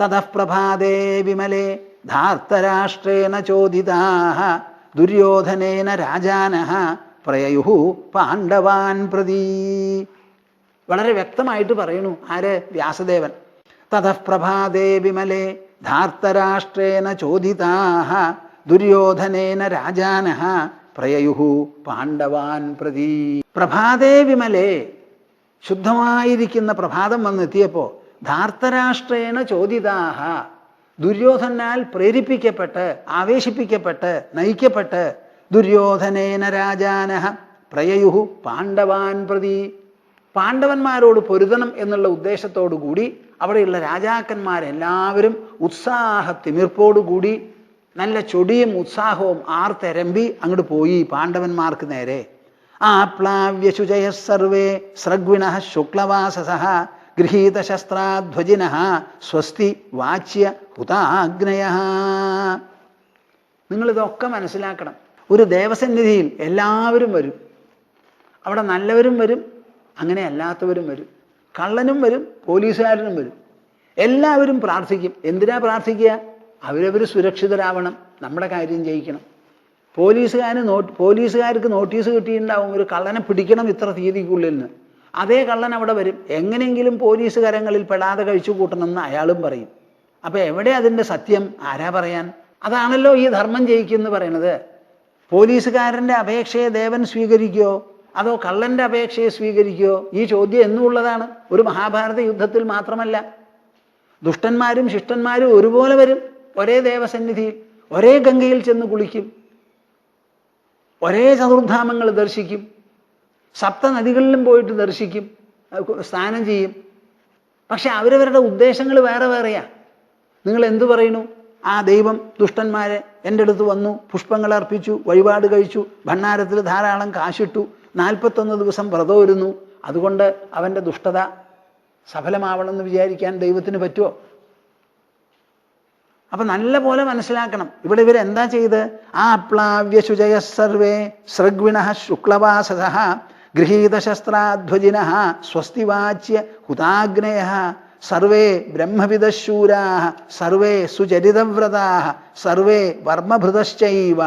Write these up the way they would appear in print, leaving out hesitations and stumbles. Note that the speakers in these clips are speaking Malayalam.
തതഃ പ്രഭാതേ വിമലേ ധാർത്തരാഷ്ട്രേണ ചോദിതാഃ ദുര്യോധനേന രാജാനഃ പ്രയയുഃ പാണ്ഡവാൻ പ്രതി. വളരെ വ്യക്തമായിട്ട് പറയുന്നു ആര്? വ്യാസദേവൻ. തതഃ പ്രഭാതേ വിമലേ ധാർത്തരാഷ്ട്രേണ ചോദിതാഃ ദുര്യോധനേന രാജാനഃ പ്രയയുഃ പാണ്ഡവാൻ പ്രതി. പ്രഭാതേ വിമലേ, ശുദ്ധമായിരിക്കുന്ന പ്രഭാതം വന്നെത്തിയപ്പോൾ ധാർത്തരാഷ്ട്രേണ ചോദിതാഃ, ദുര്യോധനാൽ പ്രേരിപ്പിക്കപ്പെട്ട് ആവേശിപ്പിക്കപ്പെട്ട് നയിക്കപ്പെട്ട് ദുര്യോധനേന രാജാനഃ പ്രയയുഃ പാണ്ഡവാൻ പ്രതി, പാണ്ഡവന്മാരോട് പൊരുതണം എന്നുള്ള ഉദ്ദേശത്തോടു കൂടി അവിടെയുള്ള രാജാക്കന്മാരെല്ലാവരും ഉത്സാഹത്തിമിർപ്പോടുകൂടി നല്ല ചൊടിയും ഉത്സാഹവും ആർത്തെരമ്പി അങ്ങോട്ട് പോയി പാണ്ഡവന്മാർക്ക് നേരെ. ആപ്ലാവ്യശുചയഃ സർവേ സ്രഗ്വിണഃ ശുക്ലവാസസഃ ഗൃഹീതശസ്ത്രാധ്വജിനഃ സ്വസ്തി വാച്യ ഹുതാഗ്നയഃ. നിങ്ങളിതൊക്കെ മനസ്സിലാക്കണം. ഒരു ദേവസന്നിധിയിൽ എല്ലാവരും വരും. അവിടെ നല്ലവരും വരും, അങ്ങനെ അല്ലാത്തവരും വരും, കള്ളനും വരും, പോലീസുകാരനും വരും. എല്ലാവരും പ്രാർത്ഥിക്കും. എന്തിനാ പ്രാർത്ഥിക്കുക? അവരവർ സുരക്ഷിതരാവണം, നമ്മുടെ കാര്യം ജയിക്കണം. പോലീസുകാർക്ക് നോട്ടീസ് കിട്ടിയിട്ടുണ്ടാവും ഒരു കള്ളനെ പിടിക്കണം ഇത്ര തീയതിക്കുള്ളിൽ നിന്ന്. അതേ കള്ളൻ അവിടെ വരും. എങ്ങനെയെങ്കിലും പോലീസ് കരങ്ങളിൽ പെടാതെ കഴിച്ചു കൂട്ടണമെന്ന് അയാളും പറയും. അപ്പം എവിടെ അതിൻ്റെ സത്യം? ആരാ പറയാൻ? അതാണല്ലോ ഈ ധർമ്മം ജയിക്കുമെന്ന് പറയുന്നത്. പോലീസുകാരൻ്റെ അപേക്ഷയെ ദേവൻ സ്വീകരിക്കുമോ അതോ കള്ളൻ്റെ അപേക്ഷയെ സ്വീകരിക്കുമോ? ഈ ചോദ്യം എന്നുള്ളതാണ്. ഒരു മഹാഭാരത യുദ്ധത്തിൽ മാത്രമല്ല, ദുഷ്ടന്മാരും ശിഷ്ടന്മാരും ഒരുപോലെ വരും. ഒരേ ദേവസന്നിധിയിൽ ഒരേ ഗംഗയിൽ ചെന്ന് കുളിക്കും, ഒരേ ചതുർധാമങ്ങൾ ദർശിക്കും, സപ്തനദികളിലും പോയിട്ട് ദർശിക്കും, സ്നാനം ചെയ്യും. പക്ഷെ അവരവരുടെ ഉദ്ദേശങ്ങൾ വേറെ വേറെയാ. നിങ്ങൾ എന്തു പറയുന്നു? ആ ദൈവം ദുഷ്ടന്മാരെ എൻ്റെ അടുത്ത് വന്നു, പുഷ്പങ്ങൾ അർപ്പിച്ചു, വഴിപാട് കഴിച്ചു, ഭണ്ഡാരത്തിൽ ധാരാളം കാശിട്ടു, 41 ദിവസം വ്രതം ഇരുന്നു, അതുകൊണ്ട് അവൻ്റെ ദുഷ്ടത സഫലമാവണമെന്ന് വിചാരിക്കാൻ ദൈവത്തിന് പറ്റുമോ? അപ്പം നല്ല പോലെ മനസ്സിലാക്കണം. ഇവിടെ ഇവരെന്താ ചെയ്ത്? ആപ്ലാവ്യശുചയഃ സർവേ സ്രഗ്വിണഃ ശുക്ലവാസസഃ ഗൃഹീതശസ്ത്രാധ്വജിനഃ സ്വസ്തി വാച്യ ഹുതാഗ്നയഃ സർവേ ബ്രഹ്മവിദഃശൂരാഃ സർവേ സുചരിതവ്രതാഃ സർവേ വർമ്മഭൃതശ്ചൈവ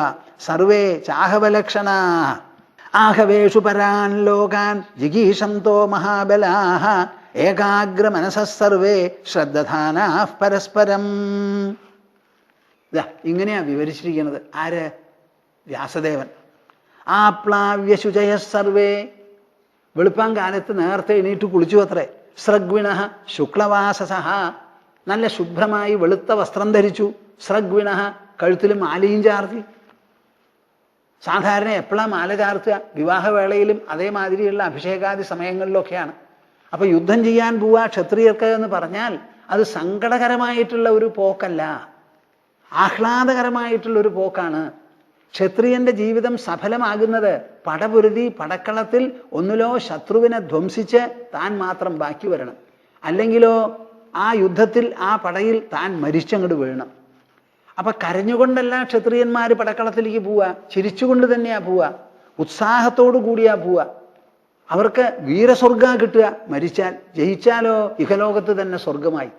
സർവേ ചാഹവലക്ഷണാഃ ആഹവേഷു പരാൻ ലോകാൻ ജിഗീഷന്തോ മഹാബലാഃ ഏകാഗ്രമനസഃ സർവേ ശ്രദ്ധധാനാഃ പരസ്പരം. ഇങ്ങനെയാ വിവരിച്ചിരിക്കുന്നത്. ആര്? വ്യാസദേവൻ. ആപ്ലാവ്യശുചയഃ സർവേ, വെളുപ്പാൻ കാലത്ത് നേരത്തെ എണീറ്റ് കുളിച്ചു അത്രേ. സ്രഗ്വിണഃ ശുക്ലവാസസഃ, നല്ല ശുഭ്രമായി വെളുത്ത വസ്ത്രം ധരിച്ചു. സ്രഗ്വിണഃ, കഴുത്തിൽ മാലയും ചാർത്തി. സാധാരണ എപ്പോഴാണ് മാല ചാർത്തുക? വിവാഹവേളയിലും അതേമാതിരിയുള്ള അഭിഷേകാദി സമയങ്ങളിലൊക്കെയാണ്. അപ്പം യുദ്ധം ചെയ്യാൻ പോവുക ക്ഷത്രിയർക്ക് എന്ന് പറഞ്ഞാൽ അത് സങ്കടകരമായിട്ടുള്ള ഒരു പോക്കല്ല, ആഹ്ലാദകരമായിട്ടുള്ളൊരു പോക്കാണ്. ക്ഷത്രിയന്റെ ജീവിതം സഫലമാകുന്നത് പടപൊരുതി പടക്കളത്തിൽ ഒന്നിലോ ശത്രുവിനെ ധ്വംസിച്ച് താൻ മാത്രം ബാക്കി വരണം, അല്ലെങ്കിലോ ആ യുദ്ധത്തിൽ ആ പടയിൽ താൻ മരിച്ചങ്ങോട്ട് വീഴണം. അപ്പം കരഞ്ഞുകൊണ്ടല്ല ക്ഷത്രിയന്മാർ പടക്കളത്തിലേക്ക് പോവുക, ചിരിച്ചുകൊണ്ട് തന്നെയാ പോവുക, ഉത്സാഹത്തോടു കൂടിയാ പോവുക. അവർക്ക് വീരസ്വർഗം കിട്ടുക മരിച്ചാൽ. ജയിച്ചാലോ ഇഹലോകത്ത് തന്നെ സ്വർഗമായി.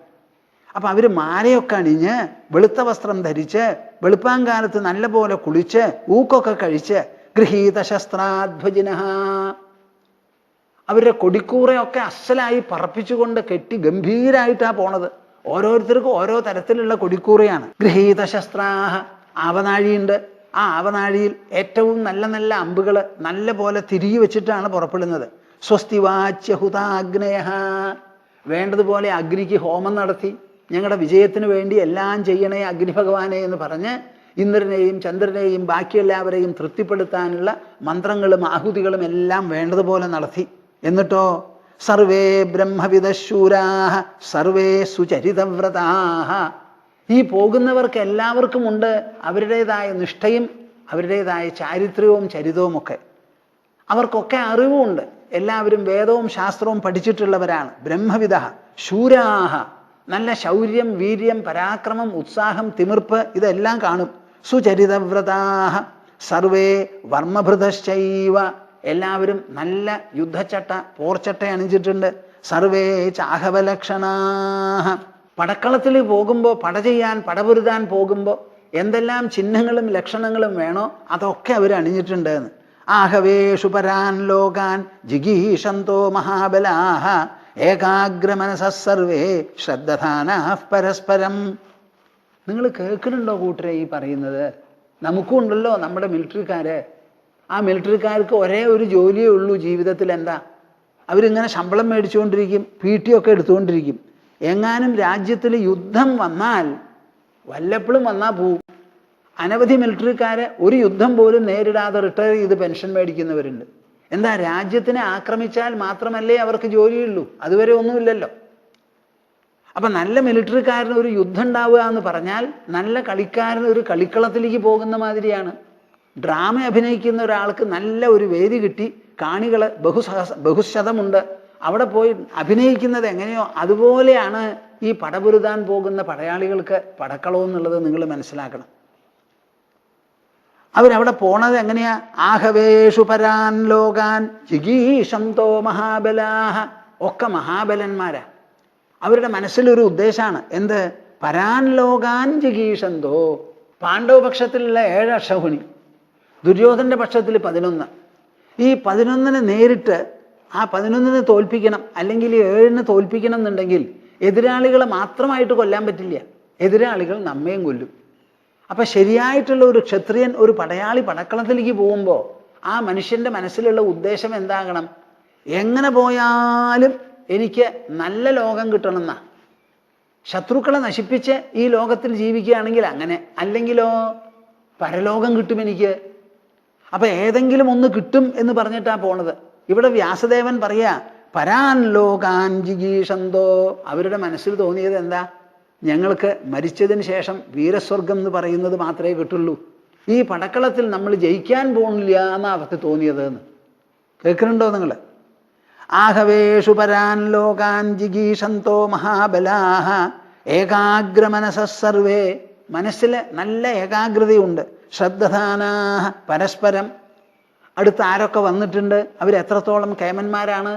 അപ്പം അവർ മാലയൊക്കെ അണിഞ്ഞ് വെളുത്ത വസ്ത്രം ധരിച്ച് വെളുപ്പാങ്കാലത്ത് നല്ല പോലെ കുളിച്ച് ഊക്കൊക്കെ കഴിച്ച് ഗൃഹീതശസ്ത്രാധ്വജിനഃ, അവരുടെ കൊടിക്കൂറയൊക്കെ അസലായി പറപ്പിച്ചുകൊണ്ട് കെട്ടി ഗംഭീരായിട്ടാണ് പോണത്. ഓരോരുത്തർക്കും ഓരോ തരത്തിലുള്ള കൊടിക്കൂറയാണ്. ഗൃഹീതശസ്ത്രാഹ, ആവനാഴിയുണ്ട്. ആ ആവനാഴിയിൽ ഏറ്റവും നല്ല നല്ല അമ്പുകൾ നല്ല പോലെ തിരികെ വെച്ചിട്ടാണ് പുറപ്പെടുന്നത്. സ്വസ്തി വാച്യ ഹുതാഗ്നയഃ, വേണ്ടതുപോലെ അഗ്നിക്ക് ഹോമം നടത്തി ഞങ്ങളുടെ വിജയത്തിന് വേണ്ടി എല്ലാം ചെയ്യണേ അഗ്നിഭഗവാനെ എന്ന് പറഞ്ഞ് ഇന്ദ്രനെയും ചന്ദ്രനെയും ബാക്കി എല്ലാവരെയും തൃപ്തിപ്പെടുത്താനുള്ള മന്ത്രങ്ങളും ആഹുതികളും എല്ലാം വേണ്ടതുപോലെ നടത്തി. എന്നിട്ടോ സർവേ ബ്രഹ്മവിദഃശൂരാഃ സർവേ സുചരിതവ്രതാഃ, ഈ പോകുന്നവർക്ക് എല്ലാവർക്കും ഉണ്ട് അവരുടേതായ നിഷ്ഠയും അവരുടേതായ ചാരിത്ര്യവും ചരിതവും ഒക്കെ. അവർക്കൊക്കെ അറിവുമുണ്ട്. എല്ലാവരും വേദവും ശാസ്ത്രവും പഠിച്ചിട്ടുള്ളവരാണ്. ബ്രഹ്മവിദഃ ശൂരാഃ, നല്ല ശൗര്യം വീര്യം പരാക്രമം ഉത്സാഹം തിമിർപ്പ് ഇതെല്ലാം കാണും. സുചരിതവ്രതാഃ സർവേ വർമ്മഭൃതശ്ചൈവ, എല്ലാവരും നല്ല യുദ്ധച്ചട്ട പോർച്ചട്ട അണിഞ്ഞിട്ടുണ്ട്. സർവേ ചാഹവലക്ഷണാഃ, പടക്കളത്തിൽ പോകുമ്പോൾ, പട ചെയ്യാൻ, പടപൊരുതാൻ പോകുമ്പോൾ എന്തെല്ലാം ചിഹ്നങ്ങളും ലക്ഷണങ്ങളും വേണോ അതൊക്കെ അവർ അണിഞ്ഞിട്ടുണ്ട് എന്ന്. ആഹവേഷു പരാൻ ലോകാൻ ജിഗീഷന്തോ മഹാബലാഹ ഏകാഗ്രമനസഃ സർവേ ശ്രദ്ധധാനാഃ പരസ്പരം. നിങ്ങൾ കേൾക്കുന്നുണ്ടോ കൂട്ടരെ ഈ പറയുന്നത്? നമുക്കും ഉണ്ടല്ലോ നമ്മുടെ മിലിറ്ററിക്കാര്. ആ മിലിറ്ററിക്കാർക്ക് ഒരേ ഒരു ജോലിയേ ഉള്ളൂ ജീവിതത്തിൽ. എന്താ? അവരിങ്ങനെ ശമ്പളം മേടിച്ചുകൊണ്ടിരിക്കും, PT ഒക്കെ എടുത്തുകൊണ്ടിരിക്കും. എങ്ങാനും രാജ്യത്തിൽ യുദ്ധം വന്നാൽ, വല്ലപ്പോഴും വന്നാൽ പോവും. അനവധി മിലിറ്ററിക്കാര് ഒരു യുദ്ധം പോലും നേരിടാതെ റിട്ടയർ ചെയ്ത് പെൻഷൻ മേടിക്കുന്നവരുണ്ട്. എന്താ? രാജ്യത്തിനെ ആക്രമിച്ചാൽ മാത്രമല്ലേ അവർക്ക് ജോലിയുള്ളൂ, അതുവരെ ഒന്നുമില്ലല്ലോ. അപ്പം നല്ല മിലിറ്ററിക്കാരന് ഒരു യുദ്ധം ഉണ്ടാവുക എന്ന് പറഞ്ഞാൽ നല്ല കളിക്കാരൻ ഒരു കളിക്കളത്തിലേക്ക് പോകുന്ന മാതിരിയാണ്. ഡ്രാമ അഭിനയിക്കുന്ന ഒരാൾക്ക് നല്ല ഒരു വേദി കിട്ടി, കാണികൾ ബഹുശതമുണ്ട്, അവിടെ പോയി അഭിനയിക്കുന്നത് എങ്ങനെയോ അതുപോലെയാണ് ഈ പടപൊരുതാൻ പോകുന്ന പടയാളികൾക്ക് പടക്കളവും എന്നുള്ളത് നിങ്ങൾ മനസ്സിലാക്കണം. അവരവിടെ പോണത് എങ്ങനെയാ? ആഹവേഷു പരാൻ ലോകാൻ ജിഗീഷന്തോ മഹാബലാഹ. ഒക്കെ മഹാബലന്മാരാ. അവരുടെ മനസ്സിലൊരു ഉദ്ദേശമാണ്. എന്ത്? പരാൻ ലോകാൻ ജിഗീഷന്തോ. പാണ്ഡവ പക്ഷത്തിലുള്ള 7 അക്ഷൗഹിണി, ദുര്യോധന്റെ പക്ഷത്തിൽ 11. ഈ 11നെ നേരിട്ട് ആ 11നെ തോൽപ്പിക്കണം, അല്ലെങ്കിൽ 7നെ തോൽപ്പിക്കണം എന്നുണ്ടെങ്കിൽ എതിരാളികളെ മാത്രമായിട്ട് കൊല്ലാൻ പറ്റില്ല, എതിരാളികൾ നമ്മയും കൊല്ലും. അപ്പം ശരിയായിട്ടുള്ള ഒരു ക്ഷത്രിയൻ, ഒരു പടയാളി പടക്കളത്തിലേക്ക് പോകുമ്പോൾ ആ മനുഷ്യൻ്റെ മനസ്സിലുള്ള ഉദ്ദേശം എന്താകണം? എങ്ങനെ പോയാലും എനിക്ക് നല്ല ലോകം കിട്ടണമെന്നാ. ശത്രുക്കളെ നശിപ്പിച്ച് ഈ ലോകത്തിൽ ജീവിക്കുകയാണെങ്കിൽ അങ്ങനെ, അല്ലെങ്കിലോ പരലോകം കിട്ടും എനിക്ക്. അപ്പം ഏതെങ്കിലും ഒന്ന് കിട്ടും എന്ന് പറഞ്ഞിട്ടാണ് പോണത്. ഇവിടെ വ്യാസദേവൻ പറയാ പരാൻ ലോകാൻ ജിഗീഷന്തോ. അവരുടെ മനസ്സിൽ തോന്നിയത് എന്താ? ഞങ്ങൾക്ക് മരിച്ചതിന് ശേഷം വീരസ്വർഗം എന്ന് പറയുന്നത് മാത്രമേ കിട്ടുള്ളൂ, ഈ പടക്കളത്തിൽ നമ്മൾ ജയിക്കാൻ പോകുന്നില്ല എന്നാണ് അവർക്ക് തോന്നിയത് എന്ന്. കേൾക്കുന്നുണ്ടോ നിങ്ങൾ? ആഹവേഷു പരാൻ ലോകാൻ ജിഗീഷന്തോ മഹാബലാഹ ഏകാഗ്രമനസഃ സർവേ. മനസ്സിൽ നല്ല ഏകാഗ്രതയുണ്ട്. ശ്രദ്ധധാനാഃ പരസ്പരം. അടുത്ത് ആരൊക്കെ വന്നിട്ടുണ്ട്, അവരെത്രത്തോളം കേമന്മാരാണ്,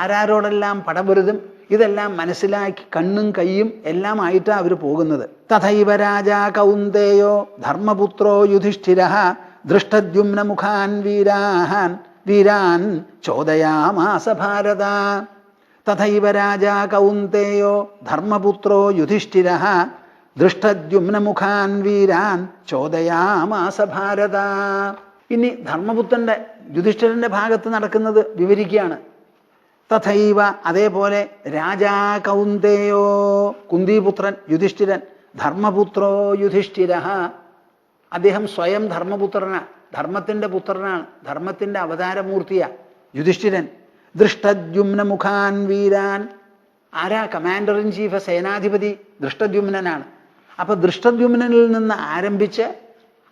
ആരാരോടെല്ലാം പടപൊരുതും, ഇതെല്ലാം മനസ്സിലാക്കി കണ്ണും കൈയും എല്ലാം ആയിട്ടാണ് അവർ പോകുന്നത്. തഥൈവ രാജാ കൗന്ദേയോ ധർമ്മപുത്രോ യുധിഷ്ഠിരഃ ദൃഷ്ടദ്യുമ്ന മുഖാൻ വീരാൻ ചോദയാമാസ ഭാരത. തഥൈവ രാജാ കൗന്ദേയോ ധർമ്മപുത്രോ യുധിഷ്ഠിരഃ ദൃഷ്ടദ്യുമ്ന മുഖാൻ വീരാൻ ചോദയാമാസ ഭാരത. ഇനി ധർമ്മപുത്രൻ്റെ യുധിഷ്ഠിരൻ്റെ ഭാഗത്ത് നടക്കുന്നത് വിവരിക്കുകയാണ്. തഥൈവ അതേപോലെ രാജാ കൗന്ദേയോ, കുന്തിപുത്രൻ യുധിഷ്ഠിരൻ, ധർമ്മപുത്രോ യുധിഷ്ഠിരഃ, അദ്ദേഹം സ്വയം ധർമ്മപുത്രനാണ്, ധർമ്മത്തിൻ്റെ പുത്രനാണ്, ധർമ്മത്തിൻ്റെ അവതാരമൂർത്തിയാ യുധിഷ്ഠിരൻ. ദൃഷ്ടദ്യുമ്ന മുഖാൻ വീരാൻ. ആരാ? കമാൻഡർ ഇൻ ചീഫ്, സേനാധിപതി ദൃഷ്ടദ്യുമ്നനാണ്. അപ്പം ദൃഷ്ടദ്യുമ്നനിൽ നിന്ന് ആരംഭിച്ച്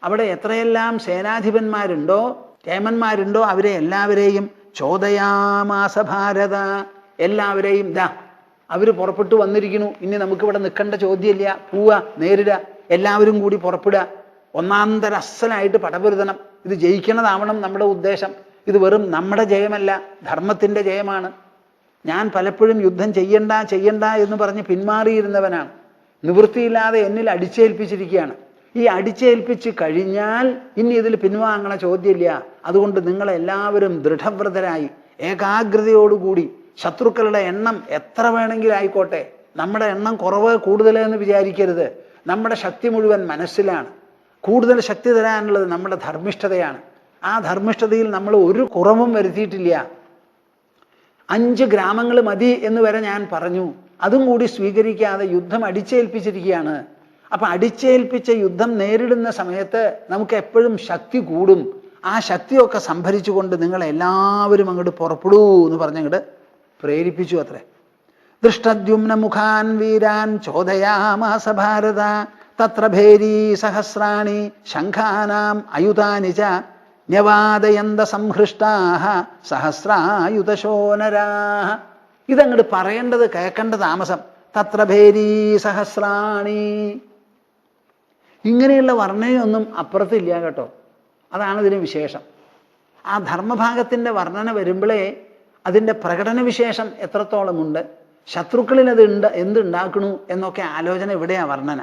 അവിടെ എത്രയെല്ലാം സേനാധിപന്മാരുണ്ടോ, കേമന്മാരുണ്ടോ, അവരെ എല്ലാവരെയും ചോദയാമാസ ഭാരത. എല്ലാവരെയും അവർ പുറപ്പെട്ടു വന്നിരിക്കുന്നു, ഇനി നമുക്കിവിടെ നിൽക്കേണ്ട ചോദ്യമില്ല, പോവുക, നേരിടുക, എല്ലാവരും കൂടി പുറപ്പെടുക, ഒന്നാന്തര അസ്സലായിട്ട് പടപൊരുതണം. ഇത് ജയിക്കണതാവണം നമ്മുടെ ഉദ്ദേശം. ഇത് വെറും നമ്മുടെ ജയമല്ല, ധർമ്മത്തിൻ്റെ ജയമാണ്. ഞാൻ പലപ്പോഴും യുദ്ധം ചെയ്യണ്ട എന്ന് പറഞ്ഞ് പിന്മാറിയിരുന്നവനാണ്. നിവൃത്തിയില്ലാതെ എന്നിൽ അടിച്ചേൽപ്പിച്ചിരിക്കുകയാണ്. ഈ അടിച്ചേൽപ്പിച്ച് കഴിഞ്ഞാൽ ഇനി ഇതിൽ പിൻവാങ്ങണ ചോദ്യമില്ല. അതുകൊണ്ട് നിങ്ങളെല്ലാവരും ദൃഢവ്രതരായി ഏകാഗ്രതയോടുകൂടി, ശത്രുക്കളുടെ എണ്ണം എത്ര വേണമെങ്കിലും ആയിക്കോട്ടെ, നമ്മുടെ എണ്ണം കുറവ് കൂടുതലെന്ന് വിചാരിക്കരുത്. നമ്മുടെ ശക്തി മുഴുവൻ മനസ്സിലാണ്. കൂടുതൽ ശക്തി തരാനുള്ളത് നമ്മുടെ ധർമ്മിഷ്ഠതയാണ്. ആ ധർമ്മിഷ്ഠതയിൽ നമ്മൾ ഒരു കുറവും വരുത്തിയിട്ടില്ല. 5 ഗ്രാമങ്ങൾ മതി എന്ന് വരെ ഞാൻ പറഞ്ഞു. അതും കൂടി സ്വീകരിക്കാതെ യുദ്ധം അടിച്ചേൽപ്പിച്ചിരിക്കുകയാണ്. അപ്പം അടിച്ചേൽപ്പിച്ച യുദ്ധം നേരിടുന്ന സമയത്ത് നമുക്ക് എപ്പോഴും ശക്തി കൂടും. ആ ശക്തിയൊക്കെ സംഭരിച്ചുകൊണ്ട് നിങ്ങളെല്ലാവരും അങ്ങോട്ട് പുറപ്പെടൂ എന്ന് പറഞ്ഞങ്ങോട്ട് പ്രേരിപ്പിച്ചു അത്രേ. ദൃഷ്ടദ്യുമ്ന മുഖാൻ വീരാൻ ചോദയാമാസ ഭാരത. തത്ര ഭേരീ സഹസ്രാണി ശംഖാനാം അയുധാനി ച ന്യവാദയന്ത സംഹൃഷ്ടാഃ സഹസ്രായുധശോനരാഃ. ഇതങ്ങോട്ട് പറയേണ്ടത് കേൾക്കേണ്ട താമസം. തത്ര ഭേരീ സഹസ്രാണി. ഇങ്ങനെയുള്ള വർണ്ണനയൊന്നും അപ്പുറത്തില്ല കേട്ടോ. അതാണ് ഇതിന് വിശേഷം. ആ ധർമ്മഭാഗത്തിൻ്റെ വർണ്ണന വരുമ്പോഴേ അതിൻ്റെ പ്രകടന വിശേഷം എത്രത്തോളമുണ്ട്, ശത്രുക്കളിൽ അത് എന്തുണ്ടാക്കണു എന്നൊക്കെ ആലോചന ഇവിടെയാണ് വർണ്ണന.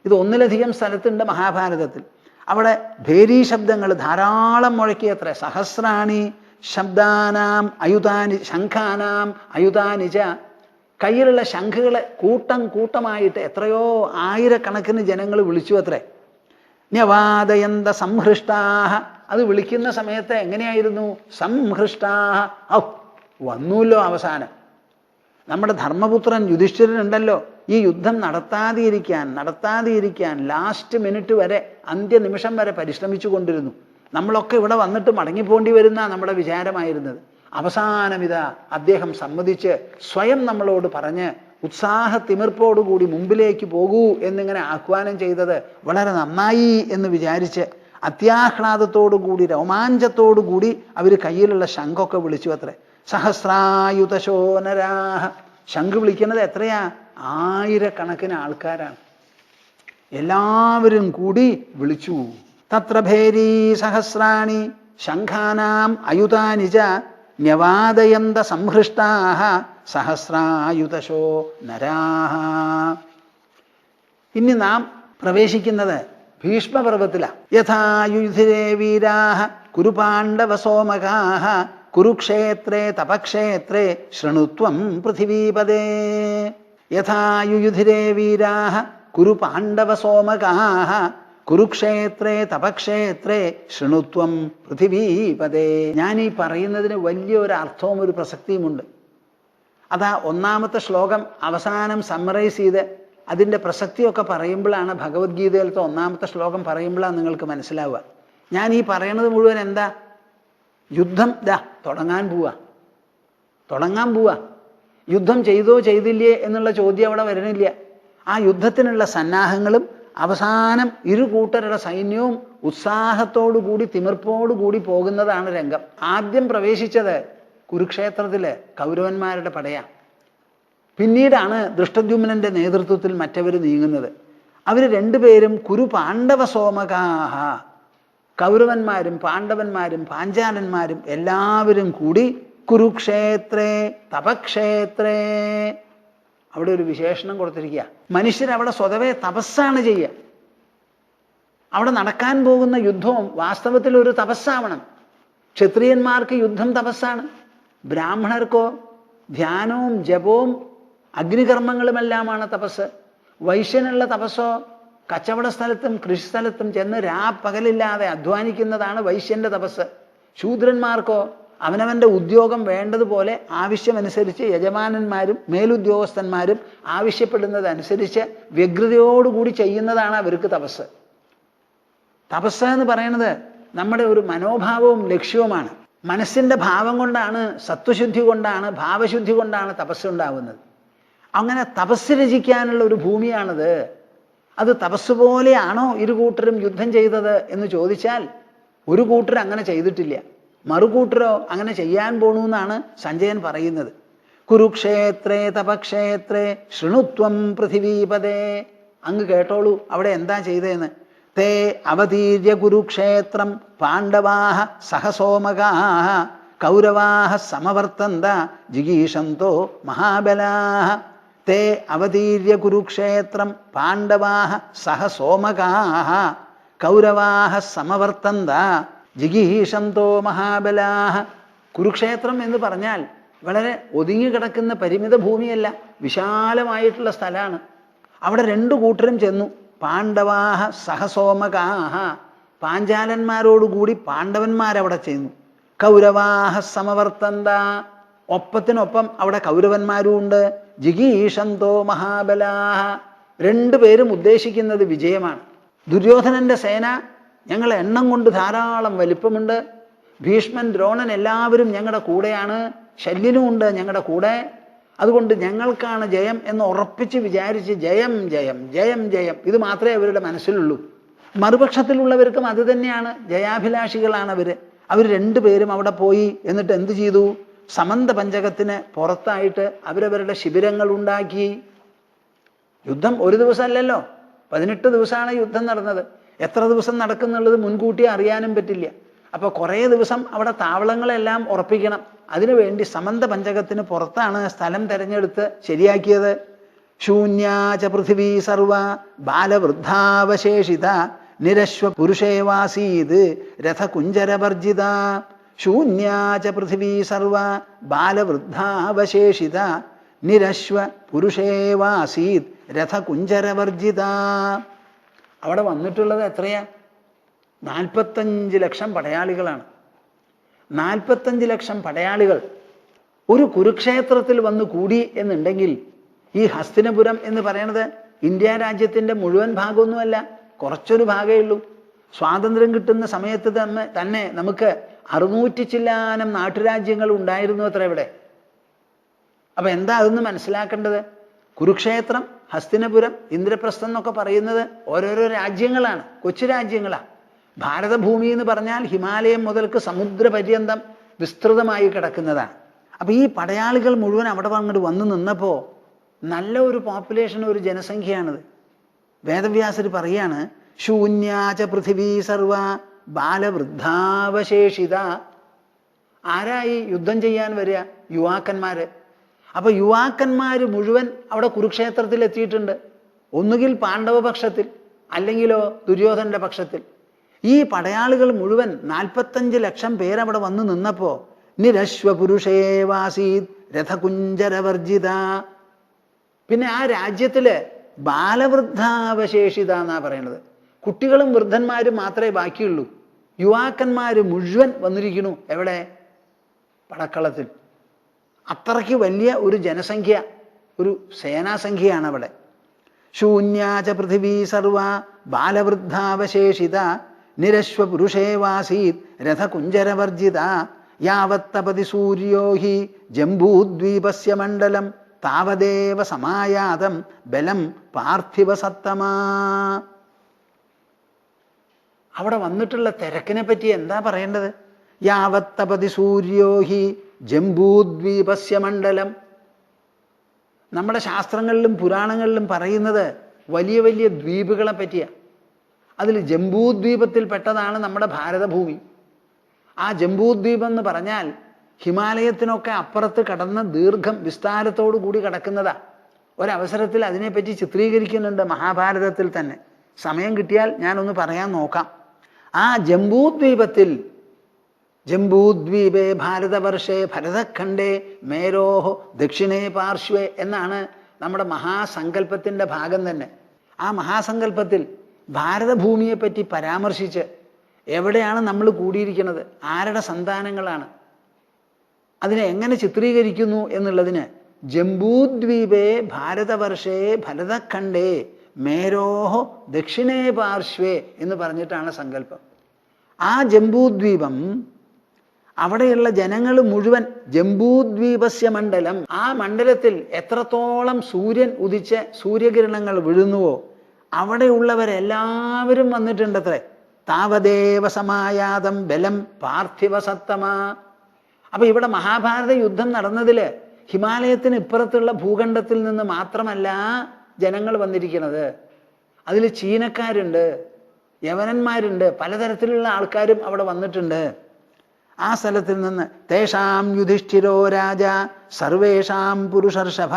ഇത് ഒന്നിലധികം സ്ഥലത്തുണ്ട് മഹാഭാരതത്തിൽ. അവിടെ ഭേരീ ശബ്ദങ്ങൾ ധാരാളം മുഴക്കിയത്ര. സഹസ്രാണി ശബ്ദാനാം അയുധാനി ശംഖാനാം അയുധാനിച്ച. കയ്യിലുള്ള ശംഖുകളെ കൂട്ടം കൂട്ടമായിട്ട് എത്രയോ ആയിരക്കണക്കിന് ജനങ്ങൾ വിളിച്ചു അത്രേ. ന്യവാദയന്ത സംഹൃഷ്ടാഹ. അത് വിളിക്കുന്ന സമയത്ത് എങ്ങനെയായിരുന്നു? സംഹൃഷ്ടാഹ. ഔ, വന്നൂല്ലോ അവസാനം. നമ്മുടെ ധർമ്മപുത്രൻ യുധിഷ്ഠിരനുണ്ടല്ലോ, ഈ യുദ്ധം നടത്താതിരിക്കാൻ ലാസ്റ്റ് മിനിറ്റ് വരെ, അന്ത്യനിമിഷം വരെ പരിശ്രമിച്ചു കൊണ്ടിരുന്നു. നമ്മളൊക്കെ ഇവിടെ വന്നിട്ട് മടങ്ങിപ്പോണ്ടി വരുന്ന നമ്മുടെ വിചാരമായിരുന്നത്. അവസാനം ഇതാ അദ്ദേഹം സമ്മതിച്ച് സ്വയം നമ്മളോട് പറഞ്ഞ് ഉത്സാഹത്തിമിർപ്പോടുകൂടി മുമ്പിലേക്ക് പോകൂ എന്നിങ്ങനെ ആഹ്വാനം ചെയ്തത് വളരെ നന്നായി എന്ന് വിചാരിച്ച് അത്യാഹ്ലാദത്തോടുകൂടി രോമാഞ്ചത്തോടുകൂടി അവർ കയ്യിലുള്ള ശംഖൊക്കെ വിളിച്ചു അത്രേ. സഹസ്രായുധശോനരാഹ. ശംഖ് വിളിക്കുന്നത് എത്രയാ? ആയിരക്കണക്കിന് ആൾക്കാരാണ്. എല്ലാവരും കൂടി വിളിച്ചു. തത്ര ഭേരീ സഹസ്രാണി ശംഖാനാം അയുധാനി ച ന്യവാദയന്ത സംഹൃഷ്ടാഹ സഹസ്രായുധശോ നരാഹ. ഇനി നാം പ്രവേശിക്കുന്നത് ഭീഷ്മപർവത്തിലാണ്. യഥായുധിരേ വീരാഹ കുരുപാണ്ഡവ സോമകാഹ കുരുക്ഷേത്രേ തപക്ഷേത്രേ ശൃണുത്വം പൃഥിവീപദേ. യഥായുധിരേ വീരാഹ കുരുപാണ്ഡവ സോമകാഹ കുരുക്ഷേത്രേ തപക്ഷേത്രേ ശൃണുത്വം പൃഥിവീപദേ. ഞാൻ ഈ പറയുന്നതിന് വലിയൊരു അർത്ഥവും ഒരു പ്രസക്തിയുമുണ്ട്. അതാ ഒന്നാമത്തെ ശ്ലോകം അവസാനം സമ്മറൈസ് ചെയ്ത് അതിൻ്റെ പ്രസക്തിയൊക്കെ പറയുമ്പോഴാണ്, ഭഗവത്ഗീതയിലത്തെ ഒന്നാമത്തെ ശ്ലോകം പറയുമ്പോഴാണ് നിങ്ങൾക്ക് മനസ്സിലാവുക. ഞാൻ ഈ പറയണത് മുഴുവൻ എന്താ? യുദ്ധം തുടങ്ങാൻ പോവാ. യുദ്ധം ചെയ്തോ ചെയ്തില്ലേ എന്നുള്ള ചോദ്യം അവിടെ വരണില്ല. ആ യുദ്ധത്തിനുള്ള സന്നാഹങ്ങളും അവസാനം ഇരു കൂട്ടരുടെ സൈന്യവും ഉത്സാഹത്തോടുകൂടി തിമിർപ്പോടുകൂടി പോകുന്നതാണ് രംഗം. ആദ്യം പ്രവേശിച്ചത് കുരുക്ഷേത്രത്തിലെ കൗരവന്മാരുടെ പടയാണ്. പിന്നീടാണ് ദൃഷ്ടദ്യുമ്നന്റെ നേതൃത്വത്തിൽ മറ്റവർ നീങ്ങുന്നത്. അവർ രണ്ടുപേരും കുരു പാണ്ഡവ സോമകാഹ. കൗരവന്മാരും പാണ്ഡവന്മാരും പാഞ്ചാലന്മാരും എല്ലാവരും കൂടി കുരുക്ഷേത്രേ തപക്ഷേത്രേ. അവിടെ ഒരു വിശേഷണം കൊടുത്തിരിക്കുക. മനുഷ്യരവിടെ സ്വതവേ തപസ്സാണ് ചെയ്യുക. അവിടെ നടക്കാൻ പോകുന്ന യുദ്ധവും വാസ്തവത്തിൽ ഒരു തപസ്സാവണം. ക്ഷത്രിയന്മാർക്ക് യുദ്ധം തപസ്സാണ്. ബ്രാഹ്മണർക്കോ ധ്യാനവും ജപവും അഗ്നികർമ്മങ്ങളുമെല്ലാമാണ് തപസ്. വൈശ്യനുള്ള തപസ്സോ കച്ചവട സ്ഥലത്തും കൃഷിസ്ഥലത്തും ചെന്ന് പകലില്ലാതെ അധ്വാനിക്കുന്നതാണ് വൈശ്യന്റെ തപസ്. ശൂദ്രന്മാർക്കോ അവനവൻ്റെ ഉദ്യോഗം വേണ്ടതുപോലെ ആവശ്യമനുസരിച്ച് യജമാനന്മാരും മേലുദ്യോഗസ്ഥന്മാരും ആവശ്യപ്പെടുന്നതനുസരിച്ച് വ്യഗ്രതയോടുകൂടി ചെയ്യുന്നതാണ് അവർക്ക് തപസ്. തപസ് എന്ന് പറയുന്നത് നമ്മുടെ ഒരു മനോഭാവവും ലക്ഷ്യവുമാണ്. മനസ്സിൻ്റെ ഭാവം കൊണ്ടാണ്, സത്വശുദ്ധി കൊണ്ടാണ്, ഭാവശുദ്ധി കൊണ്ടാണ് തപസ് ഉണ്ടാവുന്നത്. അങ്ങനെ തപസ് രചിക്കാനുള്ള ഒരു ഭൂമിയാണത്. അത് തപസ് പോലെയാണോ ഇരു കൂട്ടരും യുദ്ധം ചെയ്തത് എന്ന് ചോദിച്ചാൽ ഒരു കൂട്ടർ അങ്ങനെ ചെയ്തിട്ടില്ല. മറുകൂട്ടരോ അങ്ങനെ ചെയ്യാൻ പോണു എന്നാണ് സഞ്ജയൻ പറയുന്നത്. കുരുക്ഷേത്രേ തപക്ഷേത്രേ ശൃണുത്വം പൃഥിവീപദേ. അങ്ങ് കേട്ടോളൂ അവിടെ എന്താ ചെയ്തതെന്ന്. തേ അവതീര്യ കുരുക്ഷേത്രം പാണ്ഡവാഹ സഹസോമകാഹ കൗരവാഹ സമവർത്തന്ത ജിഗീഷന്തോ മഹാബലാഹ. തേ അവതീര്യ കുരുക്ഷേത്രം പാണ്ഡവാഹ സഹസോമകാഹ കൗരവാഹ സമവർത്തന്ത ജിഗീഷന്തോ മഹാബലാഹ. കുരുക്ഷേത്രം എന്ന് പറഞ്ഞാൽ വളരെ ഒതുങ്ങിക്കിടക്കുന്ന പരിമിത ഭൂമിയല്ല, വിശാലമായിട്ടുള്ള സ്ഥലമാണ്. അവിടെ രണ്ടു കൂട്ടരും ചെന്നു. പാണ്ഡവാഹ സഹസോമകാഹ, പാഞ്ചാലന്മാരോടുകൂടി പാണ്ഡവന്മാരവിടെ ചെന്നു. കൗരവാഹ സമവർത്തന്ത, ഒപ്പത്തിനൊപ്പം അവിടെ കൗരവന്മാരും ഉണ്ട്. ജിഗീഷന്തോ മഹാബലാഹ, രണ്ടുപേരും ഉദ്ദേശിക്കുന്നത് വിജയമാണ്. ദുര്യോധനന്റെ സേന ഞങ്ങൾ എണ്ണം കൊണ്ട് ധാരാളം വലിപ്പമുണ്ട്. ഭീഷ്മൻ ദ്രോണൻ എല്ലാവരും ഞങ്ങളുടെ കൂടെയാണ്. ശല്യനും ഉണ്ട് ഞങ്ങളുടെ കൂടെ. അതുകൊണ്ട് ഞങ്ങൾക്കാണ് ജയം എന്ന് ഉറപ്പിച്ച് വിചാരിച്ച് ജയം ജയം ജയം ജയം ഇത് മാത്രമേ അവരുടെ മനസ്സിലുള്ളൂ. മറുപക്ഷത്തിലുള്ളവർക്കും അത് തന്നെയാണ്, ജയാഭിലാഷികളാണ് അവർ. അവർ രണ്ടുപേരും അവിടെ പോയി. എന്നിട്ട് എന്തു ചെയ്തു? സമന്ത പഞ്ചകത്തിന് പുറത്തായിട്ട് അവരവരുടെ ശിബിരങ്ങൾ ഉണ്ടാക്കി. യുദ്ധം ഒരു ദിവസമല്ലല്ലോ, 18 ദിവസമാണ് യുദ്ധം നടന്നത്. എത്ര ദിവസം നടക്കുന്നുള്ളത് മുൻകൂട്ടി അറിയാനും പറ്റില്ല. അപ്പോൾ കുറേ ദിവസം അവിടെ താവളങ്ങളെല്ലാം ഉറപ്പിക്കണം. അതിനുവേണ്ടി സമന്ത പഞ്ചകത്തിന് പുറത്താണ് സ്ഥലം തെരഞ്ഞെടുത്ത് ശരിയാക്കിയത്. ശൂന്യാച പൃഥിവീ സർവ ബാലവൃദ്ധാവശേഷിത നിരശ്വ പുരുഷേവാസീത് രഥകുഞ്ചരവർജിത. ശൂന്യാച പൃഥിവീ സർവ ബാലവൃദ്ധാവശേഷിത നിരശ്വ പുരുഷേവാസീത് രഥകുഞ്ചരവർജിത. അവിടെ വന്നിട്ടുള്ളത് എത്രയാ? 45 ലക്ഷം പടയാളികളാണ്. 45 ലക്ഷം പടയാളികൾ ഒരു കുരുക്ഷേത്രത്തിൽ വന്ന് കൂടി എന്നുണ്ടെങ്കിൽ, ഈ ഹസ്തിനപുരം എന്ന് പറയുന്നത് ഇന്ത്യ രാജ്യത്തിൻ്റെ മുഴുവൻ ഭാഗമൊന്നുമല്ല, കുറച്ചൊരു ഭാഗമേ ഉള്ളൂ. സ്വാതന്ത്ര്യം കിട്ടുന്ന സമയത്ത് തന്നെ നമുക്ക് 600 ചില്ലാനം നാട്ടുരാജ്യങ്ങൾ ഉണ്ടായിരുന്നു അത്ര ഇവിടെ. അപ്പൊ എന്താ അതൊന്ന് മനസ്സിലാക്കേണ്ടത്? കുരുക്ഷേത്രം, ഹസ്തിനപുരം, ഇന്ദ്രപ്രസ്ഥം എന്നൊക്കെ പറയുന്നത് ഓരോരോ രാജ്യങ്ങളാണ്, കൊച്ചു രാജ്യങ്ങളാണ്. ഭാരതഭൂമി എന്ന് പറഞ്ഞാൽ ഹിമാലയം മുതൽക്ക് സമുദ്രപര്യന്തം വിസ്തൃതമായി കിടക്കുന്നതാണ്. അപ്പൊ ഈ പടയാളികൾ മുഴുവൻ അവിടെ അങ്ങോട്ട് വന്നു നിന്നപ്പോ നല്ല ഒരു പോപ്പുലേഷൻ, ഒരു ജനസംഖ്യയാണിത്. വേദവ്യാസർ പറയാണ്, ശൂന്യാച പൃഥിവീ സർവ ബാലവൃദ്ധാവശേഷിത. ആരായി യുദ്ധം ചെയ്യാൻ വരിക? യുവാക്കന്മാര്. അപ്പൊ യുവാക്കന്മാര് മുഴുവൻ അവിടെ കുരുക്ഷേത്രത്തിൽ എത്തിയിട്ടുണ്ട്. ഒന്നുകിൽ പാണ്ഡവ പക്ഷത്തിൽ, അല്ലെങ്കിലോ ദുര്യോധനന്റെ പക്ഷത്തിൽ. ഈ പടയാളികൾ മുഴുവൻ 45 ലക്ഷം പേരവിടെ വന്നു നിന്നപ്പോ നിരശ്വ പുരുഷേവാസീത് രഥകുഞ്ചരവർജിത. പിന്നെ ആ രാജ്യത്തില് ബാലവൃദ്ധാവശേഷിത എന്നാ പറയണത്. കുട്ടികളും വൃദ്ധന്മാരും മാത്രമേ ബാക്കിയുള്ളൂ. യുവാക്കന്മാര് മുഴുവൻ വന്നിരിക്കുന്നു. എവിടെ? പടക്കളത്തിൽ. അത്രയ്ക്ക് വലിയ ഒരു ജനസംഖ്യ, ഒരു സേനാസംഖ്യയാണ് അവിടെ. ശൂന്യാച പൃഥിവീ സർവ ബാലവൃദ്ധാവശേഷിത നിരശ്വ പുരുഷേവാസീത് രഥകുഞ്ചരവർജിത യാവത്തപതി സൂര്യോ ഹി ജംബൂദ്വീപസ്യ മണ്ഡലം താവദേവ സമായാതം ബലം പാർത്ഥിവ സത്തമാ. അവിടെ വന്നിട്ടുള്ള തിരക്കിനെ പറ്റി എന്താ പറയേണ്ടത്? യാവത്തപതി സൂര്യോ ഹി ജംബൂദ്വീപസ്യ മണ്ഡലം. നമ്മുടെ ശാസ്ത്രങ്ങളിലും പുരാണങ്ങളിലും പറയുന്നത് വലിയ വലിയ ദ്വീപുകളെ പറ്റിയാണ്. അതിൽ ജംബൂദ്വീപത്തിൽ പെട്ടതാണ് നമ്മുടെ ഭാരതഭൂമി. ആ ജംബൂദ്വീപം എന്ന് പറഞ്ഞാൽ ഹിമാലയത്തിനൊക്കെ അപ്പുറത്ത് കടന്ന് ദീർഘം വിസ്താരത്തോടു കൂടി കിടക്കുന്നതാ. ഒരവസരത്തിൽ അതിനെപ്പറ്റി ചിത്രീകരിക്കുന്നുണ്ട് മഹാഭാരതത്തിൽ തന്നെ. സമയം കിട്ടിയാൽ ഞാനൊന്ന് പറയാൻ നോക്കാം. ആ ജംബൂദ്വീപത്തിൽ, ജംബൂദ്വീപേ ഭാരതവർഷേ ഭരതഖണ്ഡേ മേരോഹോ ദക്ഷിണേ പാർശ്വേ എന്നാണ് നമ്മുടെ മഹാസങ്കല്പത്തിൻ്റെ ഭാഗം തന്നെ. ആ മഹാസങ്കല്പത്തിൽ ഭാരതഭൂമിയെപ്പറ്റി പരാമർശിച്ച് എവിടെയാണ് നമ്മൾ കൂടിയിരിക്കുന്നത്, ആരുടെ സന്താനങ്ങളാണ്, അതിനെ എങ്ങനെ ചിത്രീകരിക്കുന്നു എന്നുള്ളതിന് ജംബൂദ്വീപേ ഭാരതവർഷേ ഭരതഖണ്ഡേ മേരോഹോ ദക്ഷിണേ പാർശ്വേ എന്ന് പറഞ്ഞിട്ടാണ് സങ്കല്പം. ആ ജംബൂദ്വീപം, അവിടെയുള്ള ജനങ്ങൾ മുഴുവൻ ജംബൂദ്വീപസ്യ മണ്ഡലം, ആ മണ്ഡലത്തിൽ എത്രത്തോളം സൂര്യൻ ഉദിച്ച് സൂര്യകിരണങ്ങൾ വീഴുന്നുവോ അവിടെയുള്ളവരെല്ലാവരും വന്നിട്ടുണ്ടത്രേ. താവദേവ സമായാതം ബലം പാർത്ഥിവ സത്തമാ. അപ്പൊ ഇവിടെ മഹാഭാരത യുദ്ധം നടന്നതില് ഹിമാലയത്തിന് ഇപ്പുറത്തുള്ള ഭൂഖണ്ഡത്തിൽ നിന്ന് മാത്രമല്ല ജനങ്ങൾ വന്നിരിക്കുന്നത്. അതിൽ ചീനക്കാരുണ്ട്, യവനന്മാരുണ്ട്, പലതരത്തിലുള്ള ആൾക്കാരും അവിടെ വന്നിട്ടുണ്ട്. ആ സ്ഥലത്തിൽ നിന്ന് തേഷാം യുധിഷ്ഠിരോ രാജ സർവേഷാം പുരുഷർഷഭ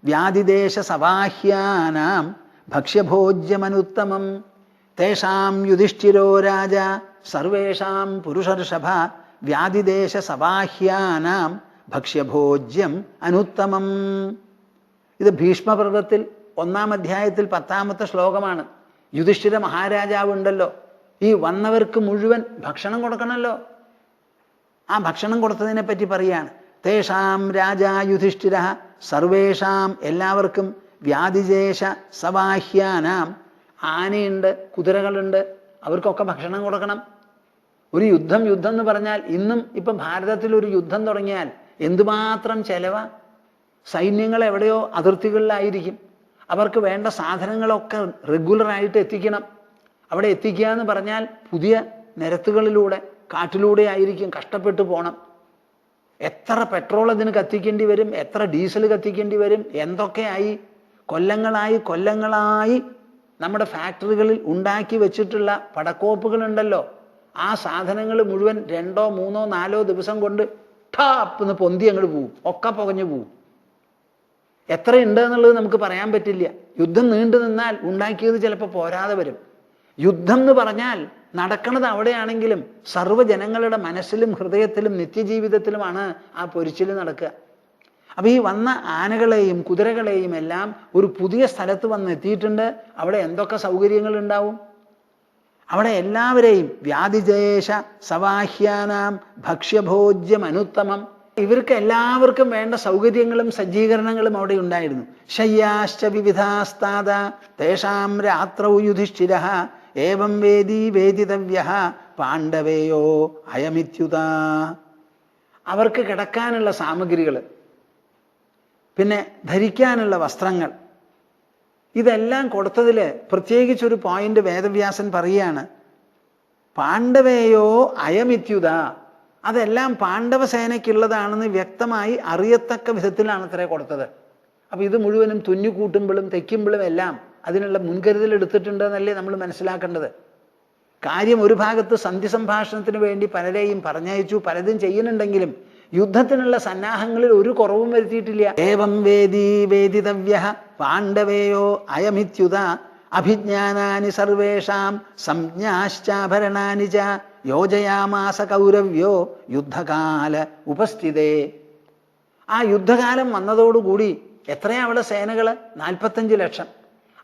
വ്യാധിദേശ സവാഹ്യാനാം ഭക്ഷ്യഭോജ്യമനുത്തമം. തേഷാം യുധിഷ്ഠിരോ രാജ സർവേഷാം പുരുഷർഷഭ വ്യാധിദേശ സവാഹ്യാനാം ഭക്ഷ്യഭോജ്യം അനുത്തമം. ഇത് ഭീഷ്മപർവത്തിൽ 1-ാം അധ്യായത്തിൽ 10-ാമത്തെ ശ്ലോകമാണ്. യുധിഷ്ഠിര മഹാരാജാവ് ഉണ്ടല്ലോ, ഈ വന്നവർക്ക് മുഴുവൻ ഭക്ഷണം കൊടുക്കണമല്ലോ. ആ ഭക്ഷണം കൊടുത്തതിനെ പറ്റി പറയാണ്. തേഷാം രാജാ യുധിഷ്ഠിര സർവേഷാം എല്ലാവർക്കും വ്യാധിദേശ സവാഹ്യാനാം ആനയുണ്ട്, കുതിരകളുണ്ട്, അവർക്കൊക്കെ ഭക്ഷണം കൊടുക്കണം. ഒരു യുദ്ധം എന്ന് പറഞ്ഞാൽ ഇന്നും ഇപ്പം ഭാരതത്തിൽ ഒരു യുദ്ധം തുടങ്ങിയാൽ എന്തുമാത്രം ചെലവാ. സൈന്യങ്ങൾ എവിടെയോ അതിർത്തികളിലായിരിക്കും. അവർക്ക് വേണ്ട സാധനങ്ങളൊക്കെ റെഗുലറായിട്ട് എത്തിക്കണം. അവിടെ എത്തിക്കുക എന്ന് പറഞ്ഞാൽ പുതിയ നിരത്തുകളിലൂടെ കാട്ടിലൂടെ ആയിരിക്കും, കഷ്ടപ്പെട്ടു പോകണം. എത്ര പെട്രോൾ അതിന് കത്തിക്കേണ്ടി വരും, എത്ര ഡീസൽ കത്തിക്കേണ്ടി വരും, എന്തൊക്കെയായി കൊല്ലങ്ങളായി നമ്മുടെ ഫാക്ടറികളിൽ ഉണ്ടാക്കി വെച്ചിട്ടുള്ള പടക്കോപ്പുകളുണ്ടല്ലോ, ആ സാധനങ്ങൾ മുഴുവൻ 2, 3, 4 ദിവസം കൊണ്ട് ഠാപ്പെന്ന് പൊന്തി അങ്ങോട്ട് പോവും, ഒക്കെ പുകഞ്ഞു പോവും. എത്രയുണ്ട് എന്നുള്ളത് നമുക്ക് പറയാൻ പറ്റില്ല. യുദ്ധം നീണ്ടു നിന്നാൽ ഉണ്ടാക്കിയത് ചിലപ്പോൾ പോരാതെ വരും. യുദ്ധം എന്ന് പറഞ്ഞാൽ നടക്കുന്നത് അവിടെയാണെങ്കിലും സർവ്വജനങ്ങളുടെ മനസ്സിലും ഹൃദയത്തിലും നിത്യജീവിതത്തിലുമാണ് ആ പൊരിച്ചിൽ നടക്കുക. അപ്പൊ ഈ വന്ന ആനകളെയും കുതിരകളെയും എല്ലാം ഒരു പുതിയ സ്ഥലത്ത് വന്ന് എത്തിയിട്ടുണ്ട്. അവിടെ എന്തൊക്കെ സൗകര്യങ്ങൾ ഉണ്ടാവും? അവിടെ എല്ലാവരെയും വ്യാധിജേഷ സവാഹ്യാനാം ഭക്ഷ്യഭോജ്യം അനുത്തമം, ഇവർക്ക് എല്ലാവർക്കും വേണ്ട സൗകര്യങ്ങളും സജ്ജീകരണങ്ങളും അവിടെ ഉണ്ടായിരുന്നു. ശയ്യാശ്ച വിവിധാസ്താദ തേഷാം രാത്രൗ യുധിഷ്ഠിരഃ ഏവം വേദി വേദിതവ്യഃ പാണ്ഡവേയോ അയമിത്യുത. അവർക്ക് കിടക്കാനുള്ള സാമഗ്രികൾ, പിന്നെ ധരിക്കാനുള്ള വസ്ത്രങ്ങൾ, ഇതെല്ലാം കൊടുത്തതിൽ പ്രത്യേകിച്ചൊരു പോയിന്റ് വേദവ്യാസൻ പറയുകയാണ്. പാണ്ഡവേയോ അയമിത്യുത, അതെല്ലാം പാണ്ഡവസേനയ്ക്കുള്ളതാണെന്ന് വ്യക്തമായി അറിയത്തക്ക വിധത്തിലാണ് അത്രേ കൊടുത്തത്. അപ്പൊ ഇത് മുഴുവനും തുന്നിക്കൂട്ടുമ്പോഴും തെക്കുമ്പോഴും എല്ലാം അതിനുള്ള മുൻകരുതൽ എടുത്തിട്ടുണ്ട് എന്നല്ലേ നമ്മൾ മനസ്സിലാക്കേണ്ടത്. കാര്യം ഒരു ഭാഗത്ത് സന്ധി സംഭാഷണത്തിന് വേണ്ടി പലരെയും പറഞ്ഞയച്ചു, പലതും ചെയ്യുന്നുണ്ടെങ്കിലും യുദ്ധത്തിനുള്ള സന്നാഹങ്ങളിൽ ഒരു കുറവും വരുത്തിയിട്ടില്ല. ഏവം വേദി വേദിതവ്യഃ പാണ്ഡവേയോ അയമിത്യുത അഭിജ്ഞാനാനി സർവേഷാം സംജ്ഞാശ്ചാഭരണാനി ച യോജയാമാസ കൗരവ്യോ യുദ്ധകാല ഉപസ്ഥിതേ. ആ യുദ്ധകാലം വന്നതോടുകൂടി എത്രയാ അവിടെ സേനകള്? 45 ലക്ഷം.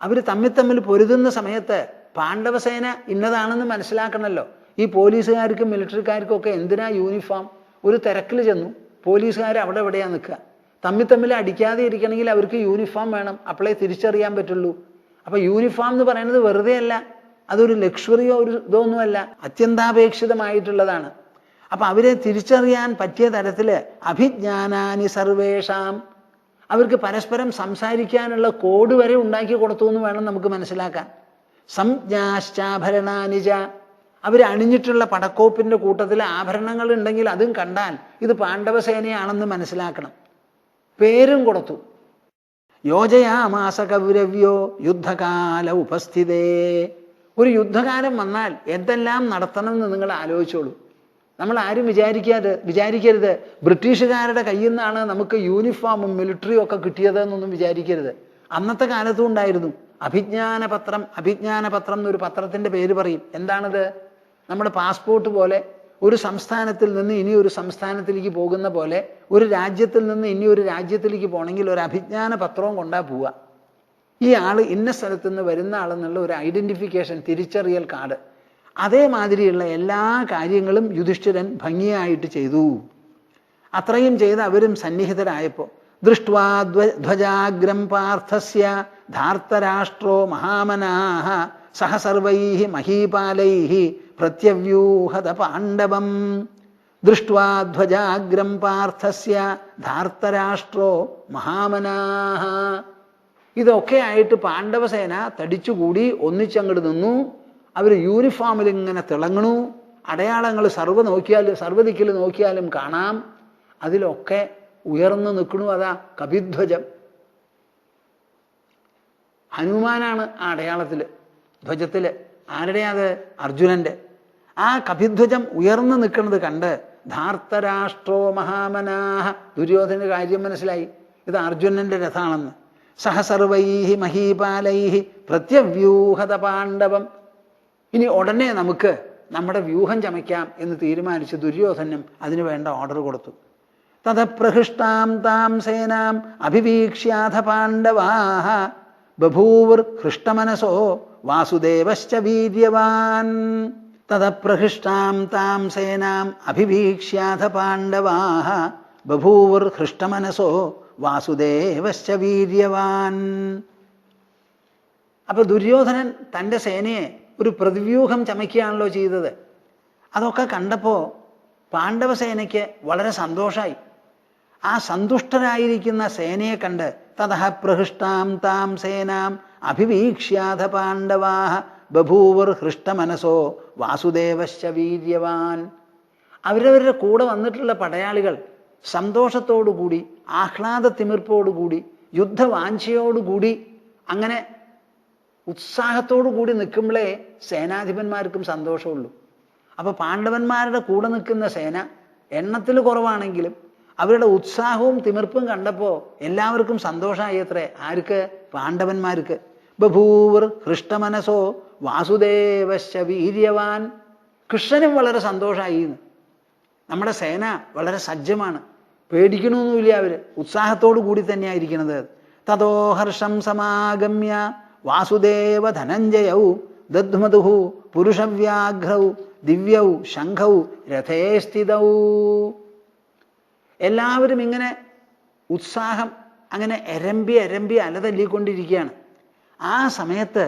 അവർ തമ്മിൽ പൊരുതുന്ന സമയത്ത് പാണ്ഡവസേന ഇന്നതാണെന്ന് മനസ്സിലാക്കണമല്ലോ. ഈ പോലീസുകാർക്കും മിലിറ്ററിക്കാർക്കും ഒക്കെ എന്തിനാ യൂണിഫോം? ഒരു തിരക്കിൽ ചെന്നു, പോലീസുകാർ അവിടെ എവിടെയാ നിൽക്കുക. തമ്മിൽ അടിക്കാതെ ഇരിക്കണമെങ്കിൽ അവർക്ക് യൂണിഫോം വേണം, അപ്പോഴേ തിരിച്ചറിയാൻ പറ്റുള്ളൂ. അപ്പൊ യൂണിഫോം എന്ന് പറയുന്നത് വെറുതെ അല്ല, അതൊരു ലക്ഷറിയോ ഒരു ഇതൊന്നുമല്ല, അത്യന്താപേക്ഷിതമായിട്ടുള്ളതാണ്. അപ്പൊ അവരെ തിരിച്ചറിയാൻ പറ്റിയ തരത്തില് അഭിജ്ഞാനാനി സർവേഷാം, അവർക്ക് പരസ്പരം സംസാരിക്കാനുള്ള കോഡ് വരെ ഉണ്ടാക്കി കൊടുത്തു എന്ന് വേണം നമുക്ക് മനസ്സിലാക്കാൻ. സംജ്ഞാശ്ചാഭരണാനിജ, അവർ അണിഞ്ഞിട്ടുള്ള പടക്കോപ്പിന്റെ കൂട്ടത്തിൽ ആഭരണങ്ങൾ ഉണ്ടെങ്കിൽ അതും കണ്ടാൽ ഇത് പാണ്ഡവസേനയാണെന്ന് മനസ്സിലാക്കണം. പേരും കൊടുത്തു. യോജയാമാസ കൗരവ്യോ യുദ്ധകാല ഉപസ്ഥിതേ. ഒരു യുദ്ധകാലം വന്നാൽ എന്തെല്ലാം നടത്തണമെന്ന് നിങ്ങൾ ആലോചിച്ചോളൂ. നമ്മൾ ആരും വിചാരിക്കരുത് ബ്രിട്ടീഷുകാരുടെ കയ്യിൽ നിന്നാണ് നമുക്ക് യൂണിഫോമും മിലിറ്ററിയും ഒക്കെ കിട്ടിയത് എന്നൊന്നും വിചാരിക്കരുത്. അന്നത്തെ കാലത്തും ഉണ്ടായിരുന്നു അഭിജ്ഞാനപത്രം. അഭിജ്ഞാനപത്രം എന്നൊരു പത്രത്തിന്റെ പേര് പറയും. എന്താണത്? നമ്മുടെ പാസ്പോർട്ട് പോലെ, ഒരു സംസ്ഥാനത്തിൽ നിന്ന് ഇനി ഒരു സംസ്ഥാനത്തിലേക്ക് പോകുന്ന പോലെ, ഒരു രാജ്യത്തിൽ നിന്ന് ഇനി ഒരു രാജ്യത്തിലേക്ക് പോകണമെങ്കിൽ ഒരു അഭിജ്ഞാന പത്രവും കൊണ്ടാ പോവുക. ഈ ആള് ഇന്ന സ്ഥലത്ത് നിന്ന് വരുന്ന ആളെന്നുള്ള ഒരു ഐഡന്റിഫിക്കേഷൻ, തിരിച്ചറിയൽ കാർഡ്. അതേമാതിരിയുള്ള എല്ലാ കാര്യങ്ങളും യുധിഷ്ഠിരൻ ഭംഗിയായിട്ട് ചെയ്തു. അത്രയും ചെയ്ത് അവരും സന്നിഹിതരായപ്പോൾ ദൃഷ്ട്വാ ധ്വജാഗ്രം പാർത്ഥസ്യ ധാർത്തരാഷ്ട്രോ മഹാമനാഹ സഹ സർവൈഃ മഹീപാലൈഃ പ്രത്യവ്യൂഹത പാണ്ഡവം. ദൃഷ്ട്വാ ധ്വജാഗ്രം പാർത്ഥസ്യ ധാർത്തരാഷ്ട്രോ മഹാമനാഹ. ഇതൊക്കെ ആയിട്ട് പാണ്ഡവസേന തടിച്ചുകൂടി ഒന്നിച്ചങ്ങോട്ട് നിന്നു. അവർ യൂണിഫോമിൽ ഇങ്ങനെ തിളങ്ങണു. അടയാളങ്ങൾ സർവ്വദിക്കിൽ നോക്കിയാലും കാണാം. അതിലൊക്കെ ഉയർന്നു നിൽക്കണു. അതാ കപിധ്വജം. ഹനുമാനാണ് ആ അടയാളത്തില്, ധ്വജത്തില്. ആരുടെയാ അത്? അർജുനന്റെ. ആ കപിധ്വജം ഉയർന്നു നിൽക്കുന്നത് കണ്ട് ധാർത്തരാഷ്ട്രോ മഹാമനാഹ, ദുര്യോധന കാര്യം മനസ്സിലായി, ഇത് അർജുനന്റെ രഥാണെന്ന്. സഹസർവൈഃ മഹീപാലൈഃ പ്രത്യവ്യൂഹത പാണ്ഡവം. ഇനി ഉടനെ നമുക്ക് നമ്മുടെ വ്യൂഹം ചമയ്ക്കാം എന്ന് തീരുമാനിച്ച് ദുര്യോധനം അതിനു വേണ്ട ഓർഡർ കൊടുത്തു. തതപ്രഹൃഷ്ടാം താം സേനാം അഭിവീക്ഷ്യാഥ പാണ്ഡവാഃ ബഭൂവുർ ഹൃഷ്ടമനസോ വാസുദേവശ്ച വീര്യവാൻ. തതപ്രഹൃഷ്ടാം താം സേനാം അഭിവീക്ഷ്യാഥ പാണ്ഡവാഃ ബഭൂവുർ ഹൃഷ്ടമനസോ വാസുദേവശ്ച വീര്യവാൻ. അപ്പൊ ദുര്യോധനൻ തൻ്റെ സേനയെ ഒരു പ്രതിവ്യൂഹം ചമയ്ക്കുകയാണല്ലോ ചെയ്തത്. അതൊക്കെ കണ്ടപ്പോ പാണ്ഡവസേനയ്ക്ക് വളരെ സന്തോഷമായി. ആ സന്തുഷ്ടരായിരിക്കുന്ന സേനയെ കണ്ട് തതഃ പ്രഹൃഷ്ടാം താം സേനാം അഭിവീക്ഷ്യാഥ പാണ്ഡവാഃ ബഭൂവുർ ഹൃഷ്ടമനസോ വാസുദേവശ്ച വീര്യവാൻ. അവരവരുടെ കൂടെ വന്നിട്ടുള്ള പടയാളികൾ സന്തോഷത്തോടുകൂടി, ആഹ്ലാദത്തിമിർപ്പോടുകൂടി, യുദ്ധവാഞ്ചയോടുകൂടി, അങ്ങനെ ഉത്സാഹത്തോടു കൂടി നിൽക്കുമ്പോഴേ സേനാധിപന്മാർക്കും സന്തോഷമുള്ളൂ. അപ്പൊ പാണ്ഡവന്മാരുടെ കൂടെ നിൽക്കുന്ന സേന എണ്ണത്തിൽ കുറവാണെങ്കിലും അവരുടെ ഉത്സാഹവും തിമിർപ്പും കണ്ടപ്പോൾ എല്ലാവർക്കും സന്തോഷമായി അത്രേ. ആർക്ക്? പാണ്ഡവന്മാർക്ക്. ബഭൂവർ ഹൃഷ്ടമനസോ വാസുദേവശ്ച വീര്യവാൻ. കൃഷ്ണനും വളരെ സന്തോഷമായി. നമ്മുടെ സേന വളരെ സജ്ജമാണ്, പേടിക്കണമൊന്നുമില്ല, അവര് ഉത്സാഹത്തോടു കൂടി തന്നെയായിരിക്കുന്നത്. തതോ ഹർഷം സമാഗമ്യ വാസുദേവ ധനഞ്ജയൗ ദദ്മതുഃ പുരുഷവ്യാഘ്രൗ ദിവ്യൗ ശംഖൗ രഥേ സ്ഥിതൗ. എല്ലാവരും ഇങ്ങനെ ഉത്സാഹം അങ്ങനെ എരമ്പി അലതല്ലിക്കൊണ്ടിരിക്കുകയാണ്. ആ സമയത്ത്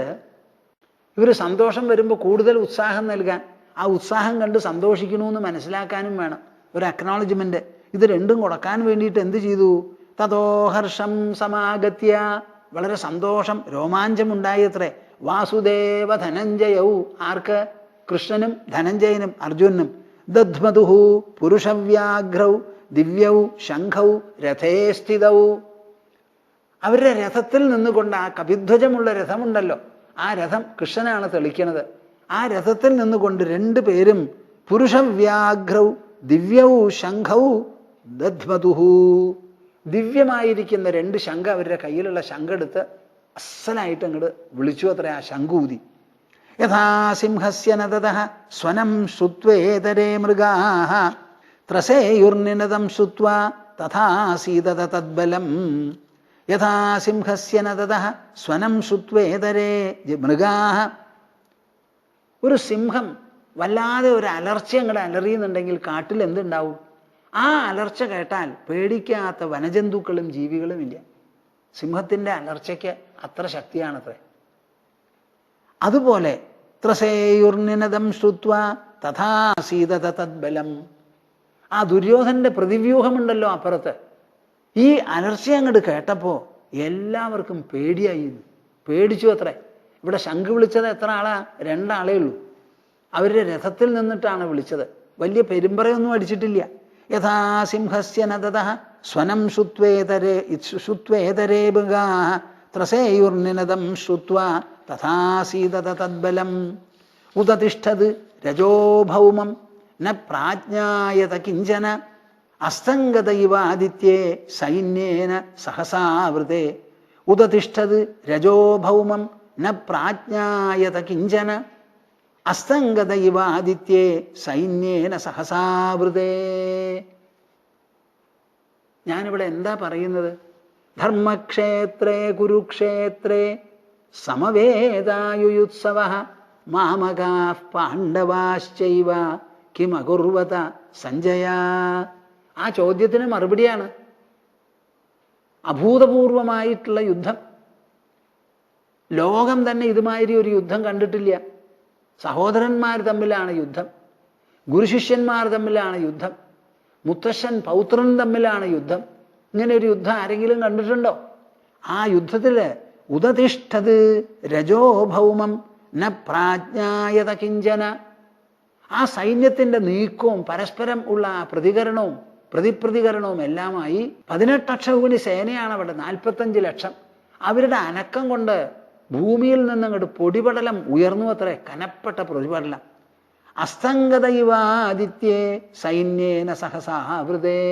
ഇവർ സന്തോഷം വരുമ്പോൾ കൂടുതൽ ഉത്സാഹം നൽകാൻ, ആ ഉത്സാഹം കണ്ട് സന്തോഷിക്കണമെന്ന് മനസ്സിലാക്കാനും വേണം ഒരു അക്നോളജ്മെന്റ്. ഇത് രണ്ടും കൊടുക്കാൻ വേണ്ടിയിട്ട് എന്ത് ചെയ്തു? തതോ ഹർഷം സമാഗത്യ, വളരെ സന്തോഷം രോമാഞ്ചമുണ്ടായി അത്രേ. വാസുദേവ ധനഞ്ജയൗ, ആർക്ക്? കൃഷ്ണനും ധനഞ്ജയനും അർജുനും. ദദ്മതുഃ പുരുഷവ്യാഘ്രൗ ദിവ്യൗ ശംഖൗ രഥേ സ്ഥിതൗ. അവരുടെ രഥത്തിൽ നിന്നുകൊണ്ട്, ആ കപിധ്വജമുള്ള രഥമുണ്ടല്ലോ, ആ രഥം കൃഷ്ണനാണ് തെളിക്കുന്നത്. ആ രഥത്തിൽ നിന്നുകൊണ്ട് രണ്ടുപേരും പുരുഷവ്യാഘ്രൗ ദിവ്യൗ ശംഖൗ ദദ്മതുഃ, ദിവ്യമായിരിക്കുന്ന രണ്ട് ശംഖ, അവരുടെ കയ്യിലുള്ള ശംഖെടുത്ത് അസലായിട്ട് അങ്ങോട്ട് വിളിച്ചു അത്രേ. ആ ശംഖൂതി. യഥാ സിംഹസ്യ നദതഃ സ്വനം ശ്രുത്വേതരേ മൃഗാഃ ത്രസേയുർനിനദം ശ്രുത്വാ തഥാ സീതത തദ്ബലം. യഥാ സിംഹസ്യ നദതഃ സ്വനം ശ്രുത്വേതരേ മൃഗാഃ. ഒരു സിംഹം വല്ലാതെ ഒരു അലർച്ച അങ്ങോട്ട് അലറിയുന്നുണ്ടെങ്കിൽ കാട്ടിൽ എന്തുണ്ടാവും? ആ അലർച്ച കേട്ടാൽ പേടിക്കാത്ത വനജന്തുക്കളും ജീവികളും ഇല്ല. സിംഹത്തിൻ്റെ അലർച്ചയ്ക്ക് അത്ര ശക്തിയാണത്രേ. അതുപോലെ ത്രസേയുർനിനദം ശ്രുത്വാ തഥാ സീതത തദ്ബലം. ആ ദുര്യോധനന്റെ പ്രതിവ്യൂഹമുണ്ടല്ലോ അപ്പുറത്ത്, ഈ അലർച്ച അങ്ങോട്ട് കേട്ടപ്പോൾ എല്ലാവർക്കും പേടിയായി, പേടിച്ചു അത്രേ. ഇവിടെ ശംഖ് വിളിച്ചത് എത്ര ആളാ? 2 ആളേ ഉള്ളൂ. അവരുടെ രഥത്തിൽ നിന്നിട്ടാണ് വിളിച്ചത്. വലിയ പെരുമ്പറയൊന്നും അടിച്ചിട്ടില്ല. യഥാ സിംഹസ്യ നദതഃ സ്വനം ശ്രുത്വേതരേ മൃഗാഃ ത്രസേയുർനിനദം ശ്രുത്വാ തഥാ സീതത തദ്ബലം. ഉദതിഷ്ഠത് രജോ ഭൗമം ന പ്രാജ്ഞായത കിഞ്ചന അസ്തംഗത ഇവ ആദിത്യേ സൈന്യേന സഹസാവൃതേ. ഉദതിഷ്ഠത് രജോ ഭൗമം ന പ്രാജ്ഞായത കിഞ്ചന അസ്തംഗത ഇവ ആദിത്യേ സൈന്യേന സഹസാവൃതേ. ഞാനിവിടെ എന്താ പറയുന്നത്? ധർമ്മക്ഷേത്രേ കുരുക്ഷേത്രേ സമവേദായുയുത്സവഃ മാമകാഃ പാണ്ഡവാശ്ചൈവ കിമകുർവത സഞ്ജയ. ആ ചോദ്യത്തിന് മറുപടിയാണ്. അഭൂതപൂർവമായിട്ടുള്ള യുദ്ധം. ലോകം തന്നെ ഇതുമാതിരി ഒരു യുദ്ധം കണ്ടിട്ടില്ല. സഹോദരന്മാർ തമ്മിലാണ് യുദ്ധം, ഗുരുശിഷ്യന്മാർ തമ്മിലാണ് യുദ്ധം, മുത്തശ്ശൻ പൗത്രൻ തമ്മിലാണ് യുദ്ധം. ഇങ്ങനെ ഒരു യുദ്ധം ആരെങ്കിലും കണ്ടിട്ടുണ്ടോ? ആ യുദ്ധത്തില് ഉദതിഷ്ഠത് രജോ ഭൗമം ന പ്രാജ്ഞായത കിഞ്ചന. ആ സൈന്യത്തിന്റെ നീക്കവും പരസ്പരം ഉള്ള ആ പ്രതികരണവും പ്രതിപ്രതികരണവും എല്ലാമായി 18 അക്ഷൗഹിണി സേനയാണ് അവിടെ, 45 ലക്ഷം. അവരുടെ അനക്കം കൊണ്ട് ഭൂമിയിൽ നിന്നങ്ങോട്ട് പൊടിപടലം ഉയർന്നു അത്രേ, കനപ്പെട്ട പൊടിപടലം. അസ്തംഗത ഇവ ആദിത്യേ സൈന്യേന സഹസാവൃതേ.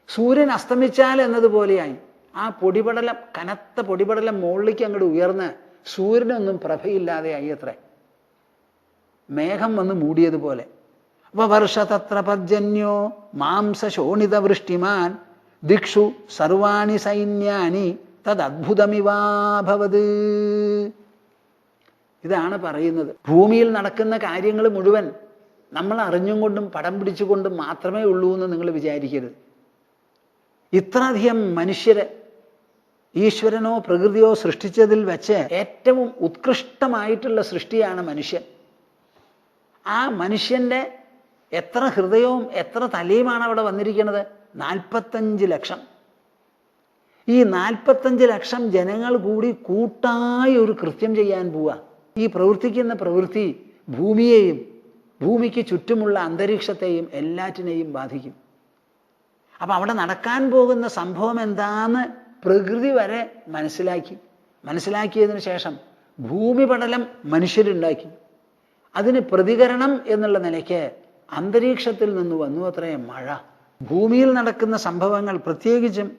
സൂര്യൻ അസ്തമിച്ചാൽ എന്നതുപോലെയായി ആ പൊടിപടലം, കനത്ത പൊടിപടലം മുകളിലേക്ക് അങ്ങോട്ട് ഉയർന്ന് സൂര്യനൊന്നും പ്രഭയില്ലാതെയായി അത്രേ, മേഘം വന്ന് മൂടിയതുപോലെ. വവർഷ തത്ര പർജന്യോ മാംസശോണിത വൃഷ്ടിമാൻ ദിക്ഷു സർവാണി സൈന്യാനി തദ്ഭുതമിവാഭവത്. ഇതാണ് പറയുന്നത്. ഭൂമിയിൽ നടക്കുന്ന കാര്യങ്ങൾ മുഴുവൻ നമ്മൾ അറിഞ്ഞും കൊണ്ടും പടം പിടിച്ചുകൊണ്ടും മാത്രമേ ഉള്ളൂ എന്ന് നിങ്ങൾ വിചാരിക്കരുത്. ഇത്രയധികം മനുഷ്യരെ ഈശ്വരനോ പ്രകൃതിയോ സൃഷ്ടിച്ചതിൽ വെച്ച് ഏറ്റവും ഉത്കൃഷ്ടമായിട്ടുള്ള സൃഷ്ടിയാണ് മനുഷ്യൻ. ആ മനുഷ്യന്റെ എത്ര ഹൃദയവും എത്ര തലയുമാണ് അവിടെ വന്നിരിക്കുന്നത്? 45 ലക്ഷം. ഈ 45 ലക്ഷം ജനങ്ങൾ കൂടി കൂട്ടായി ഒരു കൃത്യം ചെയ്യാൻ പോവുക. ഈ പ്രവർത്തിക്കുന്ന പ്രവൃത്തി ഭൂമിയെയും ഭൂമിക്ക് ചുറ്റുമുള്ള അന്തരീക്ഷത്തെയും എല്ലാറ്റിനെയും ബാധിക്കും. അപ്പം അവിടെ നടക്കാൻ പോകുന്ന സംഭവം എന്താന്ന് പ്രകൃതി വരെ മനസ്സിലാക്കിയതിനു ശേഷം ഭൂമിപടലം മനുഷ്യരുണ്ടാക്കി. അതിന് പ്രതികരണം എന്നുള്ള നിലയ്ക്ക് അന്തരീക്ഷത്തിൽ നിന്ന് വന്നു അത്രേ മഴ. ഭൂമിയിൽ നടക്കുന്ന സംഭവങ്ങൾ, പ്രത്യേകിച്ചും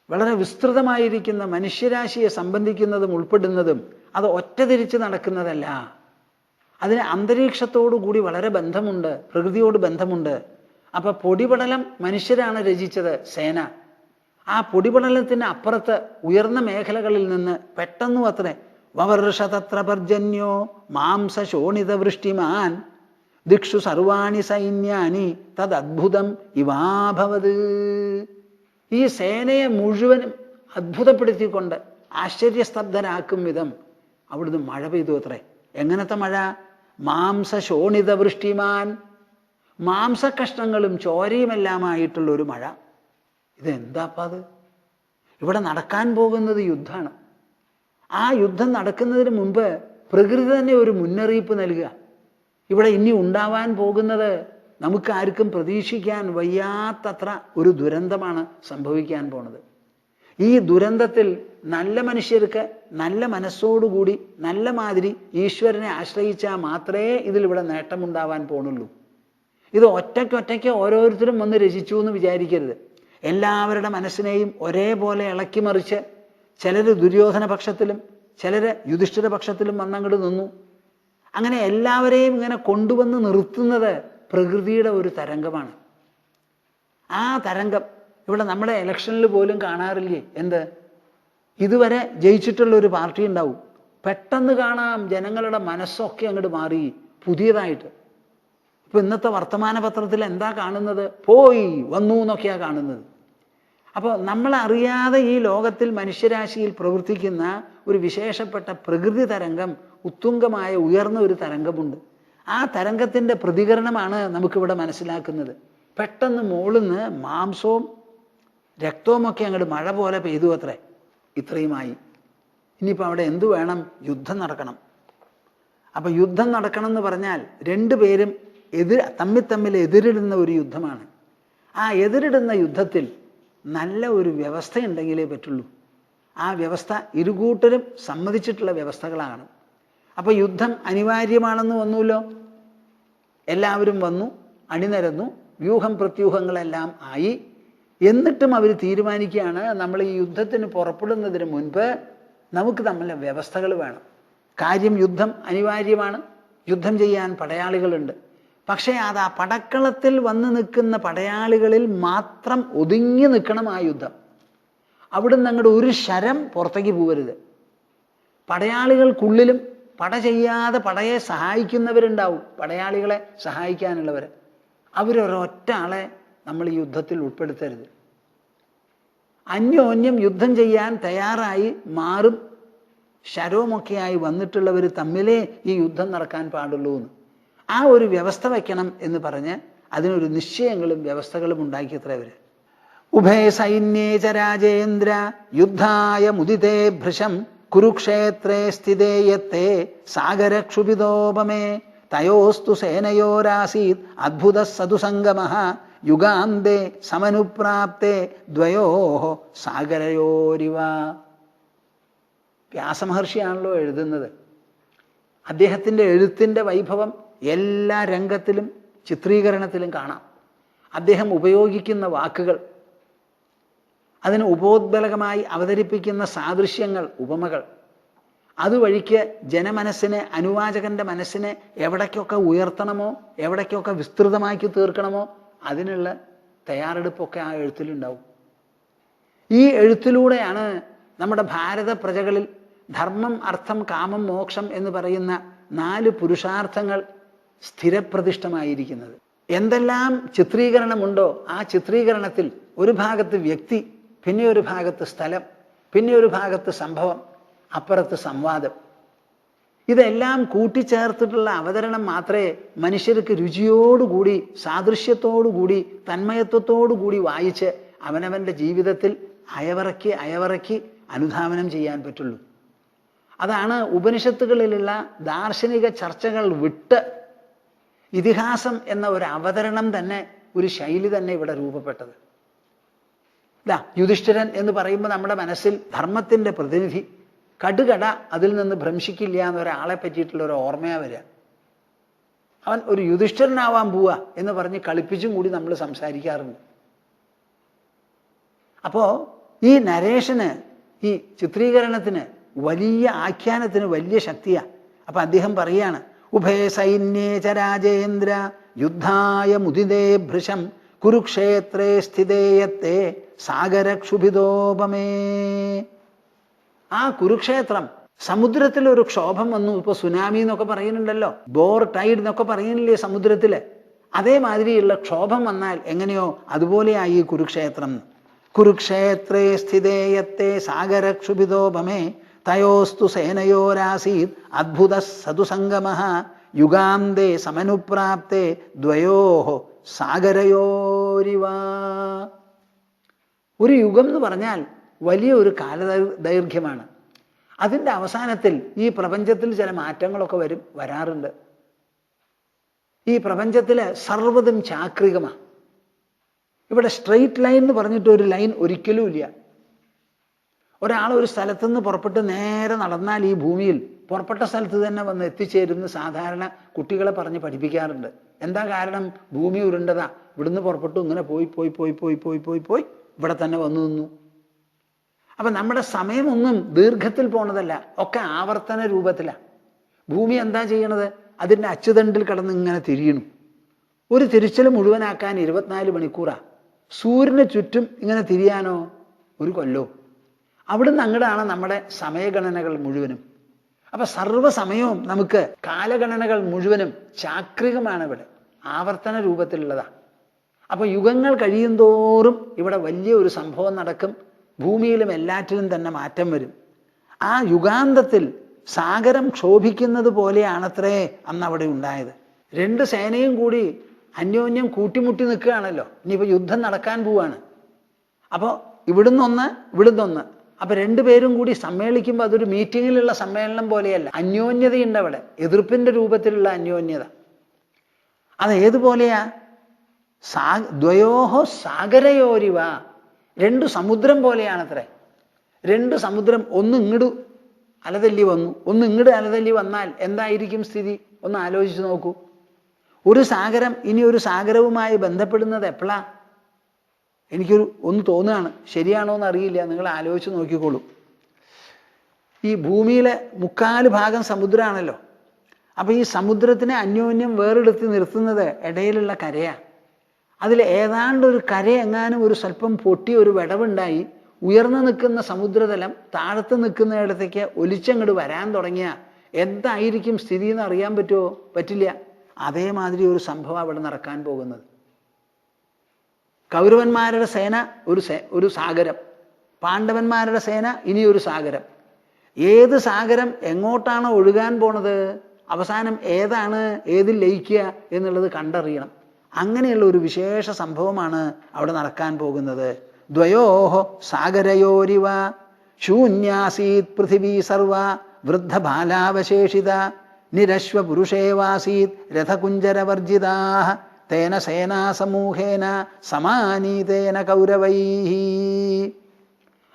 വളരെ വിസ്തൃതമായിരിക്കുന്ന മനുഷ്യരാശിയെ സംബന്ധിക്കുന്നതും ഉൾപ്പെടുന്നതും അത് ഒറ്റതിരിച്ച് നടക്കുന്നതല്ല. അതിന് അന്തരീക്ഷത്തോടുകൂടി വളരെ ബന്ധമുണ്ട്, പ്രകൃതിയോട് ബന്ധമുണ്ട്. അപ്പൊ പൊടിപടലം മനുഷ്യരാണ് രചിച്ചത്, സേന. ആ പൊടിപടലത്തിന് അപ്പുറത്ത് ഉയർന്ന മേഖലകളിൽ നിന്ന് പെട്ടെന്നു അത്രേ വവർഷതത്ര പർജന്യോ മാംസശോണിത വൃഷ്ടിമാൻ ദിക്ഷു സർവാണി സൈന്യാനി തദ്ഭുതം ഇവാഭവത്. ഈ സേനയെ മുഴുവനും അത്ഭുതപ്പെടുത്തിക്കൊണ്ട് ആശ്ചര്യസ്തബ്ധരാക്കും വിധം അവിടുന്ന് മഴ പെയ്തു അത്രേ. എങ്ങനത്തെ മഴ? മാംസശോണിത വൃഷ്ടിമാൻ, മാംസകഷ്ണങ്ങളും ചോരയുമെല്ലാമായിട്ടുള്ള ഒരു മഴ. ഇതെന്താപ്പത്? ഇവിടെ നടക്കാൻ പോകുന്നത് യുദ്ധമാണ്. ആ യുദ്ധം നടക്കുന്നതിന് മുമ്പ് പ്രകൃതി തന്നെ ഒരു മുന്നറിയിപ്പ് നൽകുക. ഇവിടെ ഇനി ഉണ്ടാവാൻ പോകുന്നത് നമുക്കാർക്കും പ്രതീക്ഷിക്കാൻ വയ്യാത്തത്ര ഒരു ദുരന്തമാണ് സംഭവിക്കാൻ പോണത്. ഈ ദുരന്തത്തിൽ നല്ല മനുഷ്യർക്ക് നല്ല മനസ്സോടുകൂടി നല്ല മാതിരി ഈശ്വരനെ ആശ്രയിച്ചാൽ മാത്രമേ ഇതിലിവിടെ നേട്ടമുണ്ടാവാൻ പോണുള്ളൂ. ഇത് ഒറ്റയ്ക്കൊറ്റയ്ക്ക് ഓരോരുത്തരും വന്ന് രചിച്ചു എന്ന് വിചാരിക്കരുത്. എല്ലാവരുടെ മനസ്സിനെയും ഒരേപോലെ ഇളക്കി മറിച്ച് ചിലർ ദുര്യോധന പക്ഷത്തിലും ചിലർ യുധിഷ്ഠിര പക്ഷത്തിലും വന്നങ്ങോട്ട് നിന്നു. അങ്ങനെ എല്ലാവരെയും ഇങ്ങനെ കൊണ്ടുവന്ന് നിർത്തുന്നത് പ്രകൃതിയുടെ ഒരു തരംഗമാണ്. ആ തരംഗം ഇവിടെ നമ്മുടെ ഇലക്ഷനിൽ പോലും കാണാറില്ലേ? എന്ത്? ഇതുവരെ ജയിച്ചിട്ടുള്ള ഒരു പാർട്ടി ഉണ്ടാവും, പെട്ടെന്ന് കാണാം ജനങ്ങളുടെ മനസ്സൊക്കെ അങ്ങോട്ട് മാറി പുതിയതായിട്ട്. ഇപ്പൊ ഇന്നത്തെ വർത്തമാന പത്രത്തിൽ എന്താ കാണുന്നത്? പോയി വന്നു എന്നൊക്കെയാണ് കാണുന്നത്. അപ്പോൾ നമ്മളറിയാതെ ഈ ലോകത്തിൽ മനുഷ്യരാശിയിൽ പ്രവർത്തിക്കുന്ന ഒരു വിശേഷപ്പെട്ട പ്രകൃതി തരംഗം, ഉത്തുംഗമായ ഉയർന്ന ഒരു തരംഗമുണ്ട്. ആ തരംഗത്തിൻ്റെ പ്രതികരണമാണ് നമുക്കിവിടെ മനസ്സിലാക്കുന്നത്. പെട്ടെന്ന് മോളിന്ന് മാംസവും രക്തവുമൊക്കെ അങ്ങോട്ട് മഴ പോലെ പെയ്തു അത്രേ. ഇത്രയുമായി. ഇനിയിപ്പോൾ അവിടെ എന്തു വേണം? യുദ്ധം നടക്കണം. അപ്പം യുദ്ധം നടക്കണം എന്ന് പറഞ്ഞാൽ രണ്ടുപേരും തമ്മിൽ എതിരിടുന്ന ഒരു യുദ്ധമാണ്. ആ എതിരിടുന്ന യുദ്ധത്തിൽ നല്ല ഒരു വ്യവസ്ഥ ഉണ്ടെങ്കിലേ പറ്റുള്ളൂ. ആ വ്യവസ്ഥ ഇരുകൂട്ടരും സമ്മതിച്ചിട്ടുള്ള വ്യവസ്ഥകളാണ്. അപ്പോൾ യുദ്ധം അനിവാര്യമാണെന്ന് വന്നുല്ലോ. എല്ലാവരും വന്നു, അണിനിരന്നു, വ്യൂഹം പ്രത്യൂഹങ്ങളെല്ലാം ആയി. എന്നിട്ടും അവർ തീരുമാനിക്കുകയാണ്, നമ്മൾ ഈ യുദ്ധത്തിന് പുറപ്പെടുന്നതിന് മുൻപ് നമുക്ക് തമ്മിലെ വ്യവസ്ഥകൾ വേണം. കാര്യം യുദ്ധം അനിവാര്യമാണ്, യുദ്ധം ചെയ്യാൻ പടയാളികളുണ്ട്. പക്ഷേ അത് ആ പടക്കളത്തിൽ വന്ന് നിൽക്കുന്ന പടയാളികളിൽ മാത്രം ഒതുങ്ങി നിൽക്കണം ആ യുദ്ധം. അവിടുന്ന് അങ്ങോട്ട് ഒരു ശരം പുറത്തേക്ക് പോകരുത്. പടയാളികൾക്കുള്ളിലും പട ചെയ്യാതെ പടയെ സഹായിക്കുന്നവരുണ്ടാവും, പടയാളികളെ സഹായിക്കാനുള്ളവർ. അവരൊരൊറ്റ ആളെ നമ്മൾ ഈ യുദ്ധത്തിൽ ഉൾപ്പെടുത്തരുത്. അന്യോന്യം യുദ്ധം ചെയ്യാൻ തയ്യാറായി മാറും ശരവുമൊക്കെയായി വന്നിട്ടുള്ളവർ തമ്മിലേ ഈ യുദ്ധം നടക്കാൻ പാടുള്ളൂ എന്ന്. ആ ഒരു വ്യവസ്ഥ വയ്ക്കണം എന്ന് പറഞ്ഞ് അതിനൊരു നിശ്ചയങ്ങളും വ്യവസ്ഥകളും ഉണ്ടാക്കിയത്ര അവർ. ഉഭയ സൈന്യേ ച രാജേന്ദ്ര യുദ്ധായ മുദിതേ ഭൃശം കുരുക്ഷേത്രേ സ്ഥിതേയത്തെ സാഗരക്ഷുഭിതോപമേ തയോസ്തു സേനയോരാസീത് അദ്ഭുത സതുസംഗമഃ യുഗാന്തേ സമനുപ്രാപ്തേ ദ്വയോഃ സാഗരയോരിവ. വ്യാസമഹർഷിയാണല്ലോ എഴുതുന്നത്. അദ്ദേഹത്തിൻ്റെ എഴുത്തിൻ്റെ വൈഭവം എല്ലാ രംഗത്തിലും ചിത്രീകരണത്തിലും കാണാം. അദ്ദേഹം ഉപയോഗിക്കുന്ന വാക്കുകൾ, അതിന് ഉപോദ്ബലകമായി അവതരിപ്പിക്കുന്ന സാദൃശ്യങ്ങൾ, ഉപമകൾ, അതുവഴിക്ക് ജനമനസ്സിനെ, അനുവാചകന്റെ മനസ്സിനെ എവിടേക്കൊക്കെ ഉയർത്തണമോ, എവിടേക്കൊക്കെ വിസ്തൃതമാക്കി തീർക്കണമോ അതിനുള്ള തയ്യാറെടുപ്പൊക്കെ ആ എഴുത്തിലുണ്ടാവും. ഈ എഴുത്തിലൂടെയാണ് നമ്മുടെ ഭാരത പ്രജകളിൽ ധർമ്മം, അർത്ഥം, കാമം, മോക്ഷം എന്ന് പറയുന്ന 4 പുരുഷാർത്ഥങ്ങൾ സ്ഥിരപ്രതിഷ്ഠമായിരിക്കുന്നത്. എന്തെല്ലാം ചിത്രീകരണമുണ്ടോ ആ ചിത്രീകരണത്തിൽ ഒരു ഭാഗത്ത് വ്യക്തി, പിന്നെ ഒരു ഭാഗത്ത് സ്ഥലം, പിന്നെ ഒരു ഭാഗത്ത് സംഭവം, അപ്പുറത്ത് സംവാദം, ഇതെല്ലാം കൂട്ടിച്ചേർത്തിട്ടുള്ള അവതരണം മാത്രമേ മനുഷ്യർക്ക് രുചിയോടുകൂടി, സാദൃശ്യത്തോടുകൂടി, തന്മയത്വത്തോടുകൂടി വായിച്ച് അവനവൻ്റെ ജീവിതത്തിൽ അയവറക്കി അനുധാവനം ചെയ്യാൻ പറ്റുള്ളൂ. അതാണ് ഉപനിഷത്തുകളിലുള്ള ദാർശനിക ചർച്ചകൾ വിട്ട് ഇതിഹാസം എന്ന ഒരു അവതരണം തന്നെ, ഒരു ശൈലി തന്നെ ഇവിടെ രൂപപ്പെട്ടത്. യുധിഷ്ഠിരൻ എന്ന് പറയുമ്പോൾ നമ്മുടെ മനസ്സിൽ ധർമ്മത്തിൻ്റെ പ്രതിനിധി, കടുകട അതിൽ നിന്ന് ഭ്രംശിക്കില്ല എന്നൊരാളെ പറ്റിയിട്ടുള്ള ഒരു ഓർമ്മയാ വരിക. അവൻ ഒരു യുധിഷ്ഠിരനാവാൻ പോവുക എന്ന് പറഞ്ഞ് കളിപ്പിച്ചും കൂടി നമ്മൾ സംസാരിക്കാറുണ്ട്. അപ്പോൾ ഈ നരേഷന്, ഈ ചിത്രീകരണത്തിന്, വലിയ ആഖ്യാനത്തിന് വലിയ ശക്തിയാണ്. അപ്പം അദ്ദേഹം പറയാണ്, ഉഭയ സൈന്യേ ച രാജേന്ദ്ര യുദ്ധായ മുദിതേ ഭൃശം കുരുക്ഷേത്രേ സ്ഥിതേയത്തെ സാഗരക്ഷുഭിതോപമേ. ആ കുരുക്ഷേത്രം സമുദ്രത്തിൽ ഒരു ക്ഷോഭം വന്നു. ഇപ്പൊ സുനാമി എന്നൊക്കെ പറയുന്നുണ്ടല്ലോ, ബോർ ടൈഡ് എന്നൊക്കെ പറയുന്നില്ലേ സമുദ്രത്തില്. അതേമാതിരിയുള്ള ക്ഷോഭം വന്നാൽ എങ്ങനെയോ അതുപോലെയായി ഈ കുരുക്ഷേത്രം. കുരുക്ഷേത്രേ സ്ഥിതേയത്തെ സാഗരക്ഷുഭിതോപമേ തയോസ്തു സേനയോരാസീത് അദ്ഭുത സതുസംഗമഃ യുഗാന്തേ സമനുപ്രാപ്തേ ദ്വയോഹോ സാഗരയോരിവ. ഒരു യുഗം എന്ന് പറഞ്ഞാൽ വലിയ ഒരു കാലദൈർഘ്യമാണ്. അതിൻ്റെ അവസാനത്തിൽ ഈ പ്രപഞ്ചത്തിൽ ചില മാറ്റങ്ങളൊക്കെ വരാറുണ്ട്. ഈ പ്രപഞ്ചത്തിൽ സർവ്വതും ചാക്രികമാണ്. ഇവിടെ സ്ട്രെയിറ്റ് ലൈൻ എന്ന് പറഞ്ഞിട്ട് ഒരു ലൈൻ ഒരിക്കലും ഇല്ല. ഒരാൾ ഒരു സ്ഥലത്തു നിന്ന് പുറപ്പെട്ട് നേരെ നടന്നാൽ ഈ ഭൂമിയിൽ പുറപ്പെട്ട സ്ഥലത്ത് തന്നെ വന്ന് എത്തിച്ചേരുന്ന സാധാരണ കുട്ടികളെ പറഞ്ഞ് പഠിപ്പിക്കാറുണ്ട്. എന്താ കാരണം? ഭൂമി ഉരുണ്ടതാ, ഇവിടുന്ന് പുറപ്പെട്ടു ഇങ്ങനെ പോയി പോയി പോയി പോയി പോയി പോയി പോയി ഇവിടെ തന്നെ വന്നു നിന്നു. അപ്പം നമ്മുടെ സമയമൊന്നും ദീർഘത്തിൽ പോണതല്ല, ഒക്കെ ആവർത്തന രൂപത്തിലാണ്. ഭൂമി എന്താ ചെയ്യണത്? അതിൻ്റെ അച്ചുതണ്ടിൽ കിടന്ന് ഇങ്ങനെ തിരിയണു. ഒരു തിരിച്ചൽ മുഴുവനാക്കാൻ 24 മണിക്കൂറാണ്. സൂര്യന് ചുറ്റും ഇങ്ങനെ തിരിയാനോ ഒരു കൊല്ലോ. അവിടുന്ന് അങ്ങടാണ് നമ്മുടെ സമയഗണനകൾ മുഴുവനും. അപ്പൊ സർവ്വസമയവും നമുക്ക് കാലഗണനകൾ മുഴുവനും ചാക്രികമാണ്, ഇവിടെ ആവർത്തന രൂപത്തിലുള്ളതാണ്. അപ്പൊ യുഗങ്ങൾ കഴിയും തോറും ഇവിടെ വലിയ ഒരു സംഭവം നടക്കും. ഭൂമിയിലും എല്ലാറ്റിലും തന്നെ മാറ്റം വരും. ആ യുഗാന്തത്തിൽ സാഗരം ക്ഷോഭിക്കുന്നത് പോലെയാണത്രേ അന്ന് അവിടെ ഉണ്ടായത്. രണ്ട് സേനയും കൂടി അന്യോന്യം കൂട്ടിമുട്ടി നിൽക്കുകയാണല്ലോ. ഇനിയിപ്പോൾ യുദ്ധം നടക്കാൻ പോവാണ്. അപ്പോൾ ഇവിടുന്നൊന്ന് ഇവിടുന്നൊന്ന്. അപ്പൊ രണ്ടുപേരും കൂടി സമ്മേളിക്കുമ്പോൾ അതൊരു മീറ്റിങ്ങിലുള്ള സമ്മേളനം പോലെയല്ല, അന്യോന്യതയുണ്ട് അവിടെ, എതിർപ്പിന്റെ രൂപത്തിലുള്ള അന്യോന്യത. അത് ഏതുപോലെയാ? ദ്വയോഹോ സാഗരയോരിവ. രണ്ടു സമുദ്രം പോലെയാണത്രേ. രണ്ട് സമുദ്രം ഒന്ന് ഇങ്ങോട്ട് അലതല്ലി വന്നു, ഒന്ന് ഇങ്ങോട്ട് അലതല്ലി വന്നാൽ എന്തായിരിക്കും സ്ഥിതി? ഒന്ന് ആലോചിച്ച് നോക്കൂ. ഒരു സാഗരം ഇനി ഒരു സാഗരവുമായി ബന്ധപ്പെടുന്നത് എപ്പോഴാ? ഒന്ന് തോന്നുകയാണ്, ശരിയാണോ എന്ന് അറിയില്ല, നിങ്ങൾ ആലോചിച്ച് നോക്കിക്കോളൂ. ഈ ഭൂമിയിലെ 3/4 ഭാഗം സമുദ്രമാണല്ലോ. അപ്പം ഈ സമുദ്രത്തിനെ അന്യോന്യം വേറെടുത്ത് നിർത്തുന്നത് ഇടയിലുള്ള കരയാണ്. അതിൽ ഏതാണ്ട് ഒരു കര എങ്ങാനും ഒരു സ്വല്പം പൊട്ടി ഒരു വിടവുണ്ടായി ഉയർന്നു നിൽക്കുന്ന സമുദ്രതലം താഴത്ത് നിൽക്കുന്നിടത്തേക്ക് ഒലിച്ചങ്ങോട്ട് വരാൻ തുടങ്ങിയ എന്തായിരിക്കും സ്ഥിതി എന്ന് അറിയാൻ പറ്റുമോ? പറ്റില്ല. അതേമാതിരി ഒരു സംഭവം അവിടെ നടക്കാൻ പോകുന്നത്. കൗരവന്മാരുടെ സേന ഒരു സാഗരം, പാണ്ഡവന്മാരുടെ സേന ഇനിയൊരു സാഗരം. ഏത് സാഗരം എങ്ങോട്ടാണ് ഒഴുകാൻ പോണത്, അവസാനം ഏതാണ് ഏതിൽ ലയിക്കുക എന്നുള്ളത് കണ്ടറിയണം. അങ്ങനെയുള്ള ഒരു വിശേഷ സംഭവമാണ് അവിടെ നടക്കാൻ പോകുന്നത്. ദ്വയോഹോ സാഗരയോരിവ ശൂന്യാസീത് പൃഥിവീ സർവ വൃദ്ധബാലാവശേഷിത നിരശ്വ പുരുഷേവാസീത് രഥകുഞ്ചരവർജിതാ തേന സേനാസമൂഹേന സമാനീതേന കൗരവൈഹി.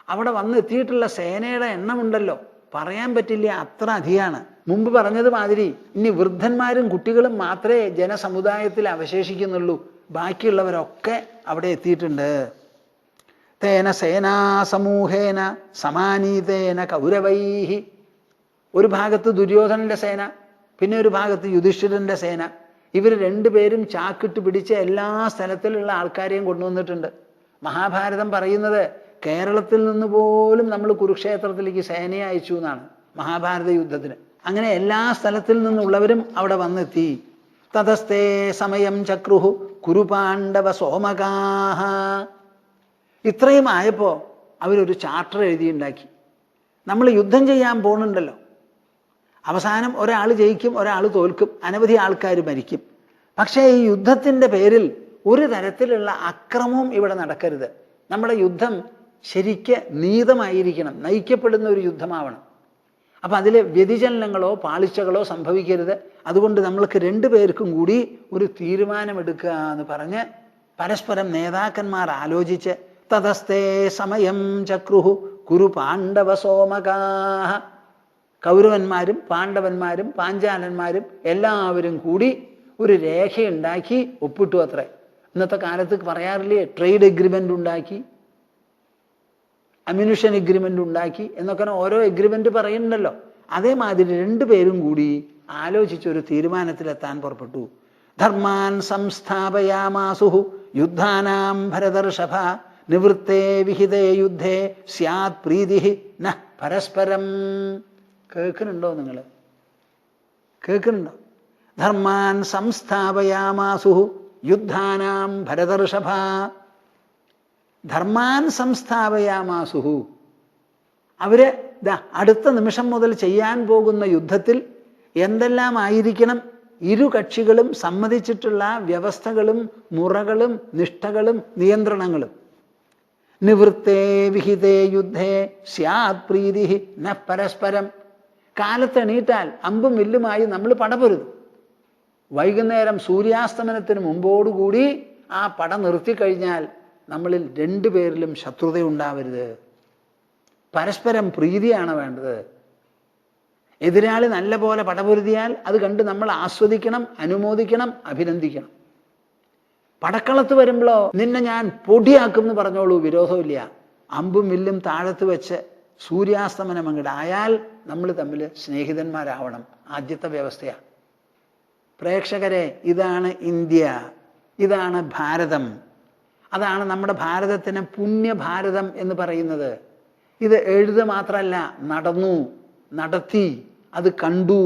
അവിടെ വന്നെത്തിയിട്ടുള്ള സേനയുടെ എണ്ണമുണ്ടല്ലോ, പറയാൻ പറ്റില്ല, അത്ര അധികമാണ്. മുമ്പ് പറഞ്ഞത് മാതിരി ഇനി വൃദ്ധന്മാരും കുട്ടികളും മാത്രമേ ജനസമുദായത്തിൽ അവശേഷിക്കുന്നുള്ളൂ. ബാക്കിയുള്ളവരൊക്കെ അവിടെ എത്തിയിട്ടുണ്ട്. തേന സേനാസമൂഹേന സമാനീതേന കൗരവൈഹി. ഒരു ഭാഗത്ത് ദുര്യോധനന്റെ സേന, പിന്നെ ഒരു ഭാഗത്ത് യുധിഷ്ഠിരന്റെ സേന. ഇവർ രണ്ടുപേരും ചാക്കിട്ട് പിടിച്ച് എല്ലാ സ്ഥലത്തിലുള്ള ആൾക്കാരെയും കൊണ്ടുവന്നിട്ടുണ്ട്. മഹാഭാരതം പറയുന്നത് കേരളത്തിൽ നിന്ന് പോലും നമ്മൾ കുരുക്ഷേത്രത്തിലേക്ക് സേനയെ അയച്ചു എന്നാണ് മഹാഭാരത യുദ്ധത്തിന്. അങ്ങനെ എല്ലാ സ്ഥലത്തിൽ നിന്നുള്ളവരും അവിടെ വന്നെത്തി. തതസ്തേ സമയം ചക്രുഹു കുരുപാണ്ഡവ സോമകാഹ. ഇത്രയും ആയപ്പോൾ അവരൊരു ചാർട്ടർ എഴുതിയുണ്ടാക്കി. നമ്മൾ യുദ്ധം ചെയ്യാൻ പോകുന്നുണ്ടല്ലോ, അവസാനം ഒരാൾ ജയിക്കും, ഒരാൾ തോൽക്കും, അനവധി ആൾക്കാർ മരിക്കും. പക്ഷേ ഈ യുദ്ധത്തിൻ്റെ പേരിൽ ഒരു തരത്തിലുള്ള അക്രമവും ഇവിടെ നടക്കരുത്. നമ്മുടെ യുദ്ധം ശരിക്ക് നീതമായിരിക്കണം, നയിക്കപ്പെടുന്ന ഒരു യുദ്ധമാവണം. അപ്പം അതിൽ വ്യതിചലനങ്ങളോ പാളിച്ചകളോ സംഭവിക്കരുത്. അതുകൊണ്ട് നമ്മൾക്ക് രണ്ടുപേർക്കും കൂടി ഒരു തീരുമാനമെടുക്കുക എന്ന് പറഞ്ഞ് പരസ്പരം നേതാക്കന്മാർ ആലോചിച്ച് തതസ്തേ സമയം ചക്രുഹു കുരു പാണ്ഡവ സോമകാഹ. കൗരവന്മാരും പാണ്ഡവന്മാരും പാഞ്ചാലന്മാരും എല്ലാവരും കൂടി ഒരു രേഖയുണ്ടാക്കി ഒപ്പിട്ടു അത്രേ. ഇന്നത്തെ കാലത്ത് പറയാറില്ലേ, ട്രേഡ് എഗ്രിമെൻ്റ് ഉണ്ടാക്കി, അമ്യൂണിഷൻ എഗ്രിമെൻ്റ് ഉണ്ടാക്കി എന്നൊക്കെ ഓരോ എഗ്രിമെൻ്റ് പറയുന്നുണ്ടല്ലോ. അതേമാതിരി രണ്ടുപേരും കൂടി ആലോചിച്ചൊരു തീരുമാനത്തിലെത്താൻ പുറപ്പെട്ടു. ധർമാൻ സംസ്ഥാപയാമാസുഹു യുദ്ധാനാം ഭരതർഷഭ നിവൃത്തേ വിഹിതേ യുദ്ധേ സ്യാത് പ്രീതി ന പരസ്പരം. കേൾക്കുന്നുണ്ടോ നിങ്ങൾ? കേൾക്കുന്നുണ്ടോ? ധർമാൻ സംസ്ഥാപയാമാസുഹു യുദ്ധാനാം ഭരതർഷഭ. ധർമാൻ സംസ്ഥാപയാമാസുഹു, അവര് അടുത്ത നിമിഷം മുതൽ ചെയ്യാൻ പോകുന്ന യുദ്ധത്തിൽ എന്തെല്ലാം ആയിരിക്കണം, ഇരു കക്ഷികളും സമ്മതിച്ചിട്ടുള്ള വ്യവസ്ഥകളും മുറകളും നിഷ്ഠകളും നിയന്ത്രണങ്ങളും. നിവൃത്തേ വിഹിതേ യുദ്ധേ സ്യാത് പ്രീതി ന പരസ്പരം. കാലത്തെണീറ്റാൽ അമ്പും വില്ലുമായി നമ്മൾ പടപൊരുതും. വൈകുന്നേരം സൂര്യാസ്തമനത്തിന് മുമ്പോടുകൂടി ആ പട നിർത്തിക്കഴിഞ്ഞാൽ നമ്മളിൽ രണ്ടുപേരിലും ശത്രുതയുണ്ടാവരുത്. പരസ്പരം പ്രീതിയാണ് വേണ്ടത്. എതിരാളി നല്ല പോലെ പടപൊരുതിയാൽ അത് കണ്ട് നമ്മൾ ആസ്വദിക്കണം, അനുമോദിക്കണം, അഭിനന്ദിക്കണം. പടക്കളത്ത് വരുമ്പോഴോ നിന്നെ ഞാൻ പൊടിയാക്കും എന്ന് പറഞ്ഞോളൂ, വിരോധമില്ല. അമ്പും വില്ലും താഴത്ത് വെച്ച് സൂര്യാസ്തമനം അങ്ങോട്ട് ആയാൽ നമ്മൾ തമ്മിൽ സ്നേഹിതന്മാരാവണം. ആദ്യത്തെ വ്യവസ്ഥയാണ്. പ്രേക്ഷകരെ, ഇതാണ് ഇന്ത്യ, ഇതാണ് ഭാരതം. അതാണ് നമ്മുടെ ഭാരതത്തിന് പുണ്യഭാരതം എന്ന് പറയുന്നത്. ഇത് എഴുതുക മാത്രമല്ല, നടന്നു, നടത്തി, അത് കണ്ടു,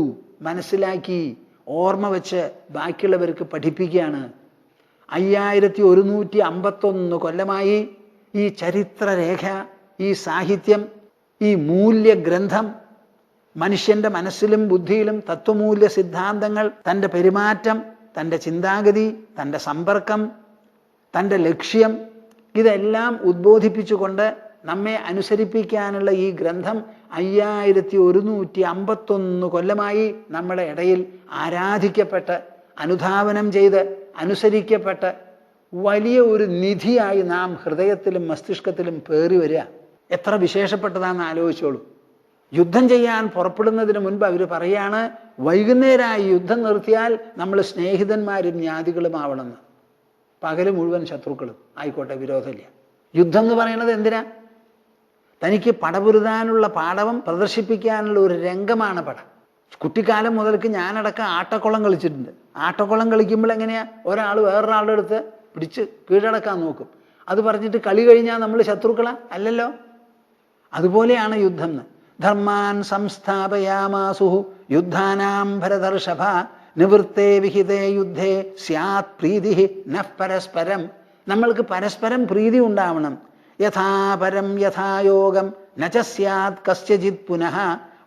മനസ്സിലാക്കി, ഓർമ്മ വെച്ച് ബാക്കിയുള്ളവർക്ക് പഠിപ്പിക്കുകയാണ്. 5151 കൊല്ലമായി ഈ ചരിത്രരേഖ, ഈ സാഹിത്യം, ഈ മൂല്യഗ്രന്ഥം മനുഷ്യന്റെ മനസ്സിലും ബുദ്ധിയിലും തത്വമൂല്യ സിദ്ധാന്തങ്ങൾ, തൻ്റെ പെരുമാറ്റം, തൻ്റെ ചിന്താഗതി, തൻ്റെ സമ്പർക്കം, തൻ്റെ ലക്ഷ്യം, ഇതെല്ലാം ഉദ്ബോധിപ്പിച്ചുകൊണ്ട് നമ്മെ അനുസരിപ്പിക്കാനുള്ള ഈ ഗ്രന്ഥം 5151 കൊല്ലമായി നമ്മുടെ ഇടയിൽ ആരാധിക്കപ്പെട്ട്, അനുധാവനം ചെയ്ത്, അനുസരിക്കപ്പെട്ട് വലിയ ഒരു നിധിയായി നാം ഹൃദയത്തിലും മസ്തിഷ്കത്തിലും പേറി വരിക. എത്ര വിശേഷപ്പെട്ടതാണെന്ന് ആലോചിച്ചോളൂ. യുദ്ധം ചെയ്യാൻ പുറപ്പെടുന്നതിന് മുൻപ് അവർ പറയാണ്, വൈകുന്നേരമായി യുദ്ധം നിർത്തിയാൽ നമ്മൾ സ്നേഹിതന്മാരും ജ്ഞാതികളും ആവണമെന്ന്. പകല് മുഴുവൻ ശത്രുക്കളും ആയിക്കോട്ടെ, വിരോധമില്ല. യുദ്ധം എന്ന് പറയുന്നത് എന്തിനാ? തനിക്ക് പടപൊരുതാനുള്ള പാടവം പ്രദർശിപ്പിക്കാനുള്ള ഒരു രംഗമാണ് പട. കുട്ടിക്കാലം മുതൽക്ക് ഞാനടക്കം ആട്ടക്കുളം കളിച്ചിട്ടുണ്ട്. ആട്ടക്കുളം കളിക്കുമ്പോൾ എങ്ങനെയാ, ഒരാൾ വേറൊരാളുടെ അടുത്ത് പിടിച്ച് കീഴടക്കാൻ നോക്കും. അത് പറഞ്ഞിട്ട് കളി കഴിഞ്ഞാൽ നമ്മൾ ശത്രുക്കളാ? അല്ലല്ലോ. അതുപോലെയാണ് യുദ്ധം. ധർമാൻ സംസ്ഥാപയാമാസുഹു യുദ്ധാനാം ഭരതർഷഭ നിവൃത്തേ വിഹിതേ യുദ്ധേ സ്യാത് പ്രീതി ന പരസ്പരം. നമ്മൾക്ക് പരസ്പരം പ്രീതി ഉണ്ടാവണം. യഥാപരം യഥായോഗം ന ച സ്യാത് കസ്യചിത് പുനഃ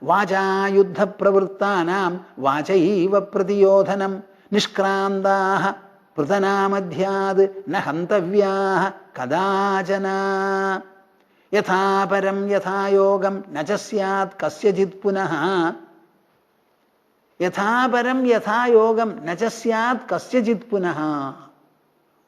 വാചായുദ്ധ പ്രവൃത്താനാം വാചൈവ പ്രതിയോധനം നിഷ്ക്രാന്താഃ പൃതനാമധ്യാത് ന ഹന്തവ്യാഃ കദാചന. യഥാപരം യഥായോഗം ന ച സ്യാത് കസ്യചിത് പുനഃ. യഥാപരം യഥായോഗം ന ച സ്യാത് കസ്യചിത് പുനഃ.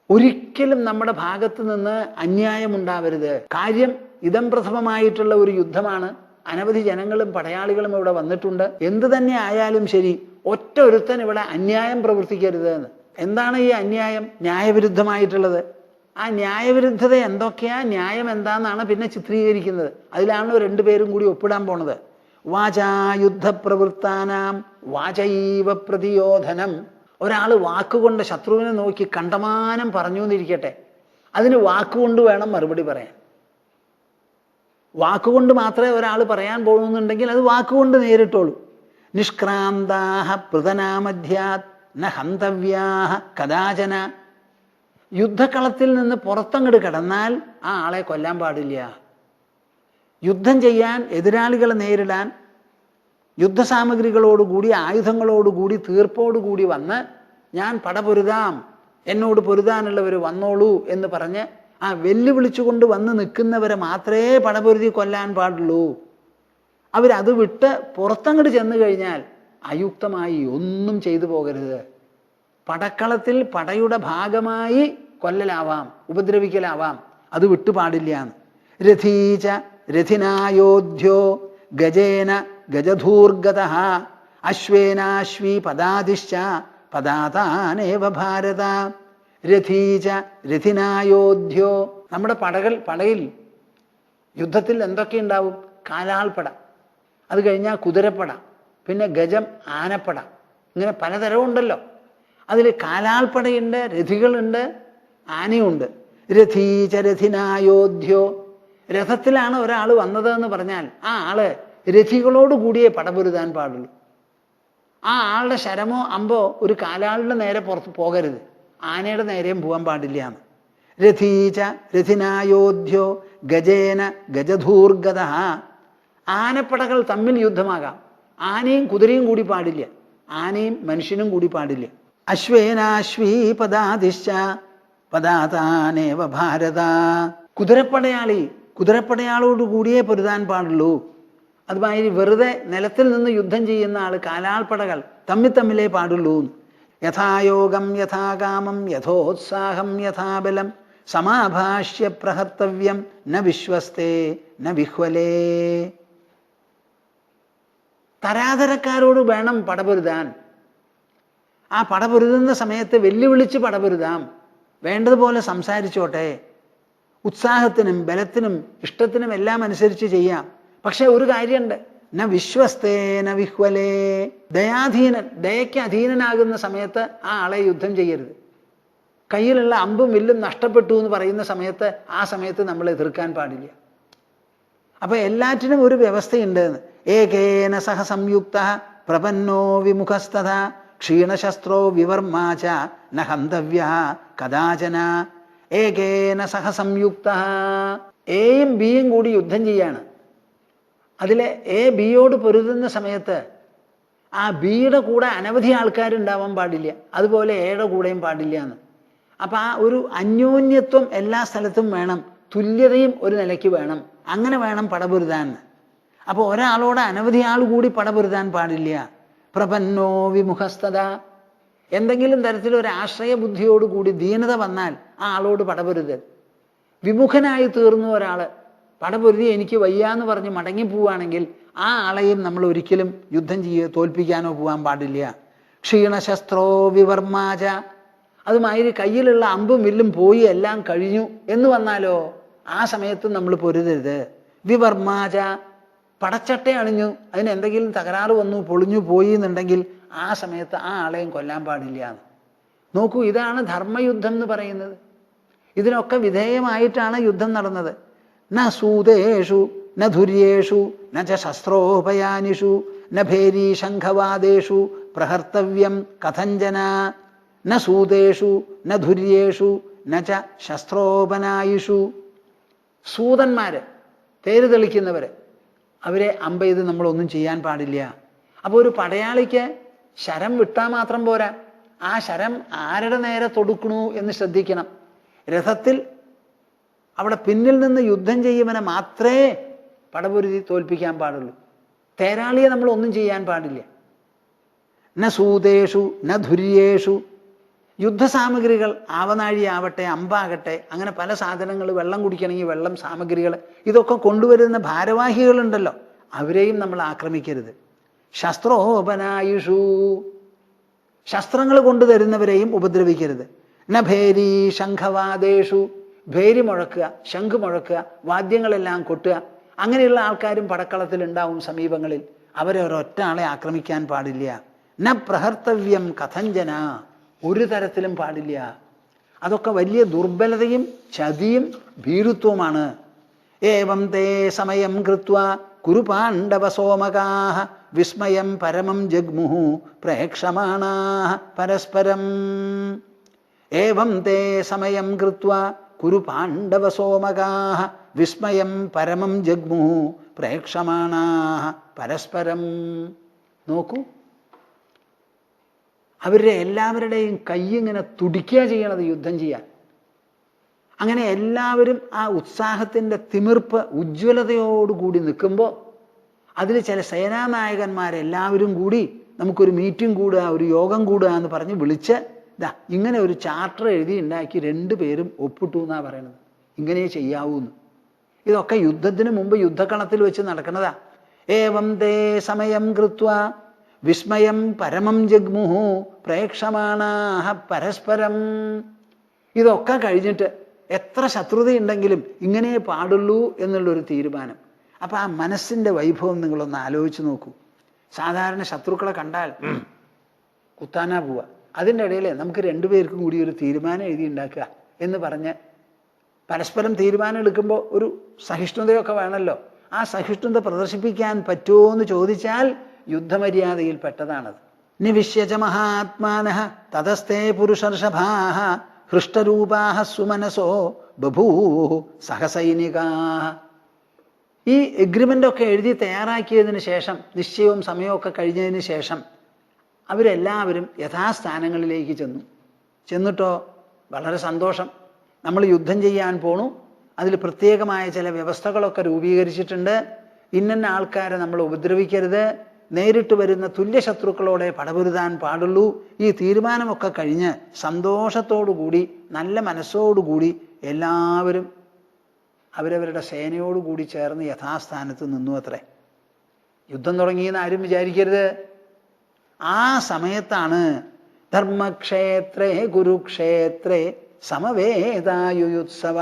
ഒരിക്കലും നമ്മുടെ ഭാഗത്ത് നിന്ന് അന്യായമുണ്ടാവരുത്. കാര്യം ഇദം പ്രഥമമായിട്ടുള്ള ഒരു യുദ്ധമാണ്. അനവധി ജനങ്ങളും പടയാളികളും ഇവിടെ വന്നിട്ടുണ്ട്. എന്തു തന്നെ ആയാലും ശരി, ഒറ്റ ഒരുത്തൻ ഇവിടെ അന്യായം പ്രവർത്തിക്കരുത് എന്ന്. എന്താണ് ഈ അന്യായം? ന്യായവിരുദ്ധമായിട്ടുള്ളത്. ആ ന്യായവിരുദ്ധത എന്തൊക്കെയാ, ന്യായം എന്താണെന്നാണ് പിന്നെ ചിത്രീകരിക്കുന്നത്. അതിലാണ് രണ്ടുപേരും കൂടി ഒപ്പിടാൻ പോണത്. വാചായുദ്ധ പ്രവൃത്താനാം വാചൈവ പ്രതിയോധനം. ഒരാൾ വാക്കുകൊണ്ട് ശത്രുവിനെ നോക്കി കണ്ടമാനം പറഞ്ഞു എന്നിരിക്കട്ടെ, അതിന് വാക്കുകൊണ്ട് വേണം മറുപടി പറയാൻ. വാക്കുകൊണ്ട് മാത്രമേ ഒരാൾ പറയാൻ പോകുന്നുണ്ടെങ്കിൽ അത് വാക്കുകൊണ്ട് നേരിട്ടോളൂ. നിഷ്ക്രാന്താഃ പൃതനാമധ്യാത് ന ഹന്തവ്യാഃ കദാചന. യുദ്ധക്കളത്തിൽ നിന്ന് പുറത്തങ്ങോട്ട് കിടന്നാൽ ആ ആളെ കൊല്ലാൻ പാടില്ല. യുദ്ധം ചെയ്യാൻ, എതിരാളികളെ നേരിടാൻ യുദ്ധസാമഗ്രികളോടുകൂടി, ആയുധങ്ങളോടുകൂടി, തീർപ്പോടുകൂടി വന്ന് ഞാൻ പടപൊരുതാം, എന്നോട് പൊരുതാനുള്ളവർ വന്നോളൂ എന്ന് പറഞ്ഞ് ആ വെല്ലുവിളിച്ചുകൊണ്ട് വന്ന് നിൽക്കുന്നവരെ മാത്രമേ പടപൊരുതി കൊല്ലാൻ പാടുള്ളൂ. അവരത് വിട്ട് പുറത്തങ്ങോട്ട് ചെന്ന് കഴിഞ്ഞാൽ അയുക്തമായി ഒന്നും ചെയ്തു പോകരുത്. പടക്കളത്തിൽ പടയുടെ ഭാഗമായി കൊല്ലലാവാം, ഉപദ്രവിക്കലാവാം, അത് വിട്ടുപാടില്ല. രഥീച രഥിനായോധ്യോ ഗജേന ഗജധൂർഗതഃ അശ്വേനാശ്വീ പദാദിശ്ച പദാതാനേവ ഭാരത രഥീച രഥിനായോധ്യോ. നമ്മുടെ പടയിൽ യുദ്ധത്തിൽ എന്തൊക്കെ ഉണ്ടാവും? കാലാൾപ്പട, അത് കഴിഞ്ഞാൽ കുതിരപ്പട, പിന്നെ ഗജം, ആനപ്പട, ഇങ്ങനെ പലതരവും ഉണ്ടല്ലോ. അതിൽ കാലാൾപ്പടയുണ്ട്, രഥികളുണ്ട്, ആനയുണ്ട്. രഥീച രഥിനായോധ്യോ. രഥത്തിലാണ് ഒരാൾ വന്നതെന്ന് പറഞ്ഞാൽ ആ ആള് രഥികളോട് കൂടിയേ പടപൊരുതാൻ പാടുള്ളൂ. ആ ആളുടെ ശരമോ അമ്പോ ഒരു കാലാളുടെ നേരെ പുറത്ത് പോകരുത്, ആനയുടെ നേരെയും പോകാൻ പാടില്ല എന്ന്. രഥീച രഥിനായോധ്യോ ഗജേന ഗജധൂർഗത. ആനപ്പടകൾ തമ്മിൽ യുദ്ധമാകാം, ആനയും കുതിരയും കൂടി പാടില്ല, ആനയും മനുഷ്യനും കൂടി പാടില്ല. അശ്വേനാശ്വീ പദാതിശ്ച പദാതാനേവ ഭാരത. കുതിരപ്പടയാളോട് കൂടിയേ പൊരുതാൻ പാടുള്ളൂ. അതുമാതിരി വെറുതെ നിലത്തിൽ നിന്ന് യുദ്ധം ചെയ്യുന്ന ആൾ, കാലാൾപ്പടകൾ തമ്മിലേ പാടുള്ളൂ. യഥായോഗം യഥാകാമം യഥോത്സാഹം യഥാബലം സമാഭാഷ്യ പ്രഹർത്തവ്യം ന വിശ്വസ്തേ ന വിഹ്വലേ. തരാതരക്കാരോട് വേണം പടപൊരുതാൻ. ആ പടപൊരുതുന്ന സമയത്ത് വെല്ലുവിളിച്ച് പടപൊരുതാം, വേണ്ടതുപോലെ സംസാരിച്ചോട്ടെ, ഉത്സാഹത്തിനും ബലത്തിനും ഇഷ്ടത്തിനും എല്ലാം അനുസരിച്ച് ചെയ്യാം. പക്ഷെ ഒരു കാര്യമുണ്ട്, ന വിശ്വസ്തേ ന വിഹ്വലേ. ദയയ്ക്ക് അധീനനാകുന്ന സമയത്ത് ആ ആളെ യുദ്ധം ചെയ്യരുത്. കയ്യിലുള്ള അമ്പും വില്ലും നഷ്ടപ്പെട്ടു എന്ന് പറയുന്ന സമയത്ത് ആ സമയത്ത് നമ്മൾ എതിർക്കാൻ പാടില്ല. അപ്പൊ എല്ലാറ്റിനും ഒരു വ്യവസ്ഥയുണ്ട്. ഏകേന സഹ സംയുക്ത പ്രപന്നോ വിമുഖസ്തഥ ക്ഷീണശസ്ത്രോ വിവർമാച ന ഹന്തവ്യ കദാചന. ഏകേന സഹ സംയുക്ത, എയും ബിയും കൂടി യുദ്ധം ചെയ്യാണ്. അതിലെ എ ബിയോട് പൊരുതുന്ന സമയത്ത് ആ ബിയുടെ കൂടെ അനവധി ആൾക്കാരുണ്ടാവാൻ പാടില്ല, അതുപോലെ എയുടെ കൂടെയും പാടില്ല എന്ന്. അപ്പം ആ ഒരു അന്യോന്യത്വം എല്ലാ സ്ഥലത്തും വേണം, തുല്യതയും ഒരു നിലയ്ക്ക് വേണം. അങ്ങനെ വേണം പടപൊരുതാൻ. അപ്പോൾ ഒരാളോട് അനവധി ആൾ കൂടി പടപൊരുതാൻ പാടില്ല. പ്രപന്നോ വിമുഖസ്തത. എന്തെങ്കിലും തരത്തിലൊരു ആശ്രയ ബുദ്ധിയോടുകൂടി ദീനത വന്നാൽ ആ ആളോട് പടപൊരുതരുത്. വിമുഖനായി തീർന്നു ഒരാള്, പടപൊരുതി എനിക്ക് വയ്യാന്ന് പറഞ്ഞ് മടങ്ങിപ്പോവുകയാണെങ്കിൽ ആ ആളെയും നമ്മൾ ഒരിക്കലും യുദ്ധം തോൽപ്പിക്കാനോ പോകാൻ പാടില്ല. ക്ഷീണശസ്ത്രോ വിവർമാച. അതുമാതിരി കയ്യിലുള്ള അമ്പും വില്ലും പോയി എല്ലാം കഴിഞ്ഞു എന്ന് വന്നാലോ ആ സമയത്ത് നമ്മൾ പൊരുതരുത്. വിവർമാച, പടച്ചട്ട അണിഞ്ഞു, അതിന് എന്തെങ്കിലും തകരാറ് വന്നു പൊളിഞ്ഞു പോയി എന്നുണ്ടെങ്കിൽ ആ സമയത്ത് ആ ആളെയും കൊല്ലാൻ പാടില്ല എന്ന്. നോക്കൂ, ഇതാണ് ധർമ്മയുദ്ധം എന്ന് പറയുന്നത്. ഇതിനൊക്കെ വിധേയമായിട്ടാണ് യുദ്ധം നടന്നത്. ന സൂതേഷു ന ധുര്യേഷു ന ച ശസ്ത്രോപയാനിഷു ന ഭേരീ ശംഖവാദേഷു പ്രഹർത്തവ്യം കഥഞ്ജന. ന സൂതേഷു ന ധുര്യേഷു ന ച ശസ്ത്രോപനായിഷു. സൂതന്മാര്, തേര് തെളിക്കുന്നവര്, അവരെ അമ്പെയ്ത് നമ്മളൊന്നും ചെയ്യാൻ പാടില്ല. അപ്പോൾ ഒരു പടയാളിക്ക് ശരം വിട്ടാൽ മാത്രം പോരാ, ആ ശരം ആരുടെ നേരെ തൊടുക്കണു എന്ന് ശ്രദ്ധിക്കണം. രഥത്തിൽ അവിടെ പിന്നിൽ നിന്ന് യുദ്ധം ചെയ്യുവനെ മാത്രമേ പടപൊരുതി തോൽപ്പിക്കാൻ പാടുള്ളൂ. തേരാളിയെ നമ്മൾ ഒന്നും ചെയ്യാൻ പാടില്ല. ന സൂതേഷു ന ധുര്യേഷു. യുദ്ധസാമഗ്രികൾ, ആവനാഴിയാവട്ടെ, അമ്പാകട്ടെ, അങ്ങനെ പല സാധനങ്ങൾ, വെള്ളം കുടിക്കണമെങ്കിൽ വെള്ളം, സാമഗ്രികൾ, ഇതൊക്കെ കൊണ്ടുവരുന്ന ഭാരവാഹികളുണ്ടല്ലോ, അവരെയും നമ്മൾ ആക്രമിക്കരുത്. ശസ്ത്രോപനായുഷു. ശസ്ത്രങ്ങൾ കൊണ്ടുതരുന്നവരെയും ഉപദ്രവിക്കരുത്. ന ഭേരീ ശംഖവാദേഷു. ഭേരി മുഴക്കുക, ശംഖ് മുഴക്കുക, വാദ്യങ്ങളെല്ലാം കൊട്ടുക, അങ്ങനെയുള്ള ആൾക്കാരും പടക്കളത്തിൽ ഉണ്ടാവും സമീപങ്ങളിൽ. അവരെ ഒരൊറ്റ ആളെ ആക്രമിക്കാൻ പാടില്ല. ന പ്രഹർത്തവ്യം കഥഞ്ജന. ഒരു തരത്തിലും പാടില്ല. അതൊക്കെ വലിയ ദുർബലതയും ചതിയും ഭീരുത്വമാണ്. ഏവം തേ സമയം കൃത്വാ കുരു പാണ്ഡവ സോമകാഃ വിസ്മയം പരമം ജഗ്മുഃ പ്രേക്ഷമാണാഃ പരസ്പരം. ഏവം തേ സമയം കൃത്വാ കുരു പാണ്ഡവ സോമകാഃ വിസ്മയം പരമം ജഗ്മുഃ പ്രേക്ഷമാണാഃ പരസ്പരം. നോക്കൂ, അവരുടെ എല്ലാവരുടെയും കൈയിങ്ങനെ തുടിക്കുക ചെയ്യണത് യുദ്ധം ചെയ്യാൻ. അങ്ങനെ എല്ലാവരും ആ ഉത്സാഹത്തിൻ്റെ തിമിർപ്പ്, ഉജ്ജ്വലതയോടുകൂടി നിൽക്കുമ്പോൾ അതിൽ ചില സേനാനായകന്മാരെല്ലാവരും കൂടി നമുക്കൊരു മീറ്റിംഗ് കൂടുക, ഒരു യോഗം കൂടുക എന്ന് പറഞ്ഞ് വിളിച്ച് ഇങ്ങനെ ഒരു ചാർട്ടർ എഴുതി ഉണ്ടാക്കി 2 പേരും ഒപ്പിട്ടു എന്നാണ് പറയണത്. ഇങ്ങനെ ചെയ്യാവൂന്ന്. ഇതൊക്കെ യുദ്ധത്തിന് മുമ്പ് യുദ്ധക്കളത്തിൽ വെച്ച് നടക്കുന്നതാ. ഏവം തേ സമയം കൃത്വാ വിസ്മയം പരമം ജഗ്മുഹു പ്രേക്ഷമാണാഹ പരസ്പരം. ഇതൊക്കെ കഴിഞ്ഞിട്ട് എത്ര ശത്രുതയുണ്ടെങ്കിലും ഇങ്ങനെ പാടുള്ളൂ എന്നുള്ളൊരു തീരുമാനം. അപ്പം ആ മനസ്സിൻ്റെ വൈഭവം നിങ്ങളൊന്ന് ആലോചിച്ച് നോക്കൂ. സാധാരണ ശത്രുക്കളെ കണ്ടാൽ കുത്താനാ പോവുക. അതിൻ്റെ ഇടയിൽ നമുക്ക് രണ്ടുപേർക്കും കൂടി ഒരു തീരുമാനം എഴുതി ഉണ്ടാക്കുക എന്ന് പറഞ്ഞ് പരസ്പരം തീരുമാനം എടുക്കുമ്പോൾ ഒരു സഹിഷ്ണുതയൊക്കെ വേണമല്ലോ. ആ സഹിഷ്ണുത പ്രദർശിപ്പിക്കാൻ പറ്റുമോ എന്ന് ചോദിച്ചാൽ യുദ്ധമര്യാദയിൽ പെട്ടതാണത്. നിവിശ്യച മഹാത്മാനഃ തതസ്തേ പുരുഷർഷഭാഃ ഹൃഷ്ടരൂപാഃ സുമനസോ ബഭൂവു സഹസൈനികാഃ. ഈ എഗ്രിമെൻ്റൊക്കെ എഴുതി തയ്യാറാക്കിയതിന് ശേഷം, നിശ്ചയവും സമയമൊക്കെ കഴിഞ്ഞതിന് ശേഷം അവരെല്ലാവരും യഥാസ്ഥാനങ്ങളിലേക്ക് ചെന്നിട്ടോ വളരെ സന്തോഷം. നമ്മൾ യുദ്ധം ചെയ്യാൻ പോണു, അതിൽ പ്രത്യേകമായ ചില വ്യവസ്ഥകളൊക്കെ രൂപീകരിച്ചിട്ടുണ്ട്. ഇന്ന ആൾക്കാരെ നമ്മൾ ഉപദ്രവിക്കരുത്, നേരിട്ട് വരുന്ന തുല്യശത്രുക്കളോടെ പടപൊരുതാൻ പാടുള്ളൂ. ഈ തീരുമാനമൊക്കെ കഴിഞ്ഞ് സന്തോഷത്തോടുകൂടി നല്ല മനസ്സോടുകൂടി എല്ലാവരും അവരവരുടെ സേനയോടുകൂടി ചേർന്ന് യഥാസ്ഥാനത്ത് നിന്നു അത്രേ. യുദ്ധം തുടങ്ങിയെന്ന് ആരും വിചാരിക്കരുത്. ആ സമയത്താണ് ധർമ്മക്ഷേത്രേ കുരുക്ഷേത്രേ സമവേദായുയുത്സവ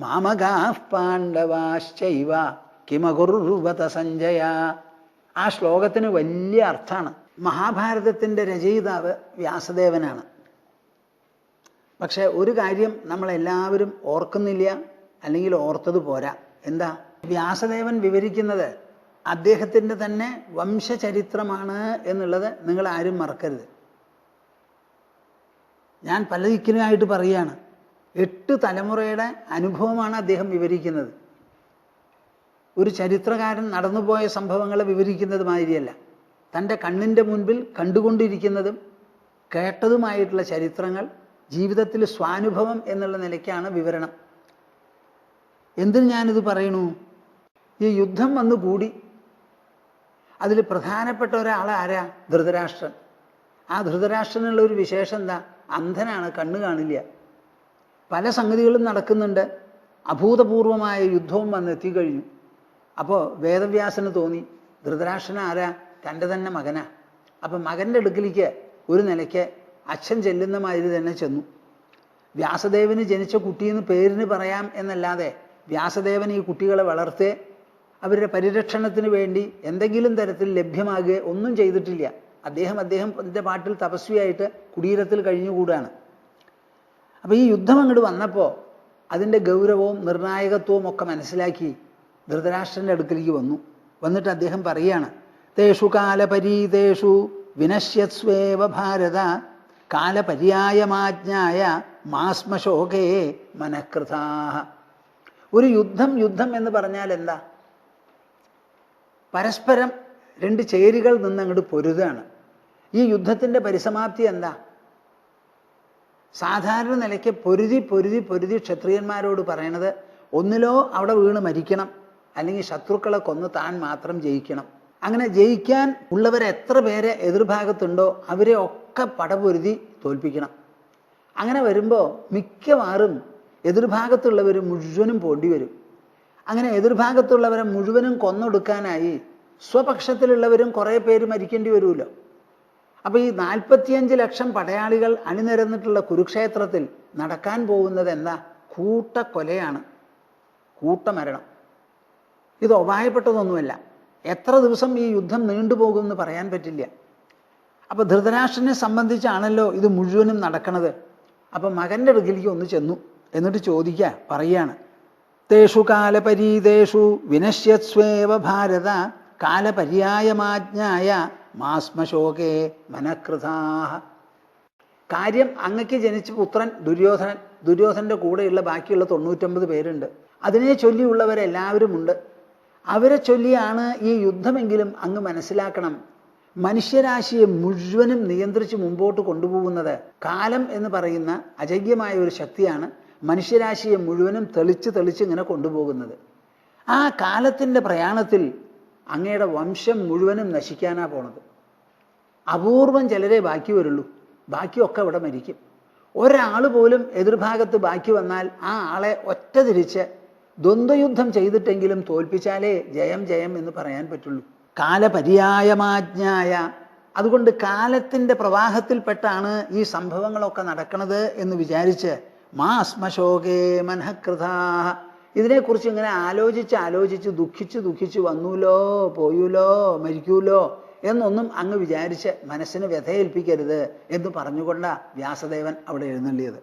മാമകാഃ പാണ്ഡവാശ്ചൈവ കിമകുർവത സഞ്ജയ. ആ ശ്ലോകത്തിന് വലിയ അർത്ഥമാണ്. മഹാഭാരതത്തിൻ്റെ രചയിതാവ് വ്യാസദേവനാണ്. പക്ഷെ ഒരു കാര്യം നമ്മളെല്ലാവരും ഓർക്കുന്നില്ല, അല്ലെങ്കിൽ ഓർത്തത് പോരാ. എന്താ? വ്യാസദേവൻ വിവരിക്കുന്നത് അദ്ദേഹത്തിൻ്റെ തന്നെ വംശചരിത്രമാണ് എന്നുള്ളത് നിങ്ങൾ ആരും മറക്കരുത്. ഞാൻ പല ദിക്കിലുമായിട്ട് പറയുകയാണ്, 8 തലമുറയുടെ അനുഭവമാണ് അദ്ദേഹം വിവരിക്കുന്നത്. ഒരു ചരിത്രകാരൻ നടന്നുപോയ സംഭവങ്ങളെ വിവരിക്കുന്നത് മാതിരിയല്ല. തൻ്റെ കണ്ണിൻ്റെ മുൻപിൽ കണ്ടുകൊണ്ടിരിക്കുന്നതും കേട്ടതുമായിട്ടുള്ള ചരിത്രങ്ങൾ ജീവിതത്തിൽ സ്വാനുഭവം എന്നുള്ള നിലയ്ക്കാണ് വിവരണം. എന്തിന് ഞാനിത് പറയണു? ഈ യുദ്ധം വന്നു കൂടി. അതിൽ പ്രധാനപ്പെട്ട ഒരാൾ ആരാ? ധൃതരാഷ്ട്രൻ. ആ ധൃതരാഷ്ട്രനുള്ള ഒരു വിശേഷം എന്താ? അന്ധനാണ്, കണ്ണ് കാണില്ല. പല സംഗതികളും നടക്കുന്നുണ്ട്. അഭൂതപൂർവമായ യുദ്ധവും വന്നെത്തിക്കഴിഞ്ഞു. അപ്പോൾ വേദവ്യാസന് തോന്നി ധൃതരാഷ്ട്രൻ ആരാ? തൻ്റെ തന്നെ മകനാ. അപ്പം മകൻ്റെ അടുക്കലേക്ക് ഒരു നിലയ്ക്ക് അച്ഛൻ ചെല്ലുന്ന മാതിരി തന്നെ ചെന്നു. വ്യാസദേവന് ജനിച്ച കുട്ടിയെന്ന് പേരിന് പറയാം എന്നല്ലാതെ വ്യാസദേവൻ ഈ കുട്ടികളെ വളർത്തേ അവരുടെ പരിരക്ഷണത്തിന് വേണ്ടി എന്തെങ്കിലും തരത്തിൽ ലഭ്യമാകുക ഒന്നും ചെയ്തിട്ടില്ല. അദ്ദേഹത്തിൻ്റെ പാട്ടിൽ തപസ്വിയായിട്ട് കുടീരത്തിൽ കഴിഞ്ഞുകൂടാണ്. അപ്പോൾ ഈ യുദ്ധം അങ്ങോട്ട് വന്നപ്പോൾ അതിൻ്റെ ഗൗരവവും നിർണായകത്വവും ഒക്കെ മനസ്സിലാക്കി ധൃതരാഷ്ട്രൻ്റെ അടുക്കലേക്ക് വന്നിട്ട് അദ്ദേഹം പറയുകയാണ്, തേഷു കാലപരീതേഷു വിനശ്യസ്വേവ ഭാരത കാലപര്യായമാജ്ഞായ മാസ്മശോകേ മനഃകൃതാഃ. ഒരു യുദ്ധം എന്ന് പറഞ്ഞാൽ എന്താ? പരസ്പരം 2 ചേരികൾ നിന്നങ്ങോട്ട് പൊരുതാണ്. ഈ യുദ്ധത്തിൻ്റെ പരിസമാപ്തി എന്താ? സാധാരണ നിലയ്ക്ക് പൊരുതി ക്ഷത്രിയന്മാരോട് പറയണത് ഒന്നിലോ അവിടെ വീണ് മരിക്കണം, അല്ലെങ്കിൽ ശത്രുക്കളെ കൊന്ന് താൻ മാത്രം ജയിക്കണം. അങ്ങനെ ജയിക്കാൻ ഉള്ളവരെ എത്ര പേരെ എതിർഭാഗത്തുണ്ടോ അവരെ ഒക്കെ പടപൊരുതി തോൽപ്പിക്കണം. അങ്ങനെ വരുമ്പോൾ മിക്കവാറും എതിർഭാഗത്തുള്ളവർ മുഴുവനും പോണ്ടി വരും. അങ്ങനെ എതിർഭാഗത്തുള്ളവരെ മുഴുവനും കൊന്നൊടുക്കാനായി സ്വപക്ഷത്തിലുള്ളവരും കുറേ പേര് മരിക്കേണ്ടി വരുമല്ലോ. അപ്പോൾ ഈ 45 ലക്ഷം പടയാളികൾ അണിനിരന്നിട്ടുള്ള കുരുക്ഷേത്രത്തിൽ നടക്കാൻ പോകുന്നത് എന്താ? കൂട്ടക്കൊലയാണ്, കൂട്ടമരണം. ഇത് ഉപായപ്പെട്ടതൊന്നുമല്ല. എത്ര ദിവസം ഈ യുദ്ധം നീണ്ടുപോകുമെന്ന് പറയാൻ പറ്റില്ല. അപ്പോൾ ധൃതരാഷ്ട്രനെ സംബന്ധിച്ചാണല്ലോ ഇത് മുഴുവനും നടക്കണത്. അപ്പം മകൻ്റെ അടുക്കിലേക്ക് ഒന്ന് ചെന്നു. എന്നിട്ട് പറയാണ്, തേഷു കാലപരീതേഷു വിനശ്യസ്വേവ ഭാരത കാലപര്യായമാജ്ഞായ മാസ്മശോകേ മനഃകൃതാഃ. കാര്യം, അങ്ങക്ക് ജനിച്ച പുത്രൻ ദുര്യോധനൻ്റെ കൂടെയുള്ള ബാക്കിയുള്ള 99 പേരുണ്ട്. അതിനെ ചൊല്ലിയുള്ളവരെല്ലാവരും ഉണ്ട്. അവരെ ചൊല്ലിയാണ് ഈ യുദ്ധമെങ്കിലും അങ്ങ് മനസ്സിലാക്കണം. മനുഷ്യരാശിയെ മുഴുവനും നിയന്ത്രിച്ച് മുമ്പോട്ട് കൊണ്ടുപോകുന്നത് കാലം എന്ന് പറയുന്ന അജയ്യമായ ഒരു ശക്തിയാണ്. മനുഷ്യരാശിയെ മുഴുവനും തെളിച്ച് ഇങ്ങനെ കൊണ്ടുപോകുന്നത്. ആ കാലത്തിൻ്റെ പ്രയാണത്തിൽ അങ്ങയുടെ വംശം മുഴുവനും നശിക്കാനാ പോണത്. അപൂർവം ചിലരെ ബാക്കി വരുള്ളൂ, ബാക്കിയൊക്കെ ഇവിടെ മരിക്കും. ഒരാൾ പോലും എതിർഭാഗത്ത് ബാക്കി വന്നാൽ ആ ആളെ ഒറ്റ തിരിച്ച് ദ്വന്ദ്വയുദ്ധം ചെയ്തിട്ടെങ്കിലും തോൽപ്പിച്ചാലേ ജയം എന്ന് പറയാൻ പറ്റുള്ളൂ. കാലപര്യായമാജ്ഞായ, അതുകൊണ്ട് കാലത്തിൻ്റെ പ്രവാഹത്തിൽപ്പെട്ടാണ് ഈ സംഭവങ്ങളൊക്കെ നടക്കുന്നത് എന്ന് വിചാരിച്ച് മാ അസ്മശോകേ മനഃകൃതാ, ഇതിനെക്കുറിച്ച് ഇങ്ങനെ ആലോചിച്ച് ദുഃഖിച്ച് വന്നൂലോ പോയൂലോ മരിക്കൂലോ എന്നൊന്നും അങ്ങ് വിചാരിച്ച് മനസ്സിന് വ്യഥയേൽപ്പിക്കരുത് എന്ന് പറഞ്ഞുകൊണ്ടാണ് വ്യാസദേവൻ അവിടെ എഴുന്നള്ളിയത്.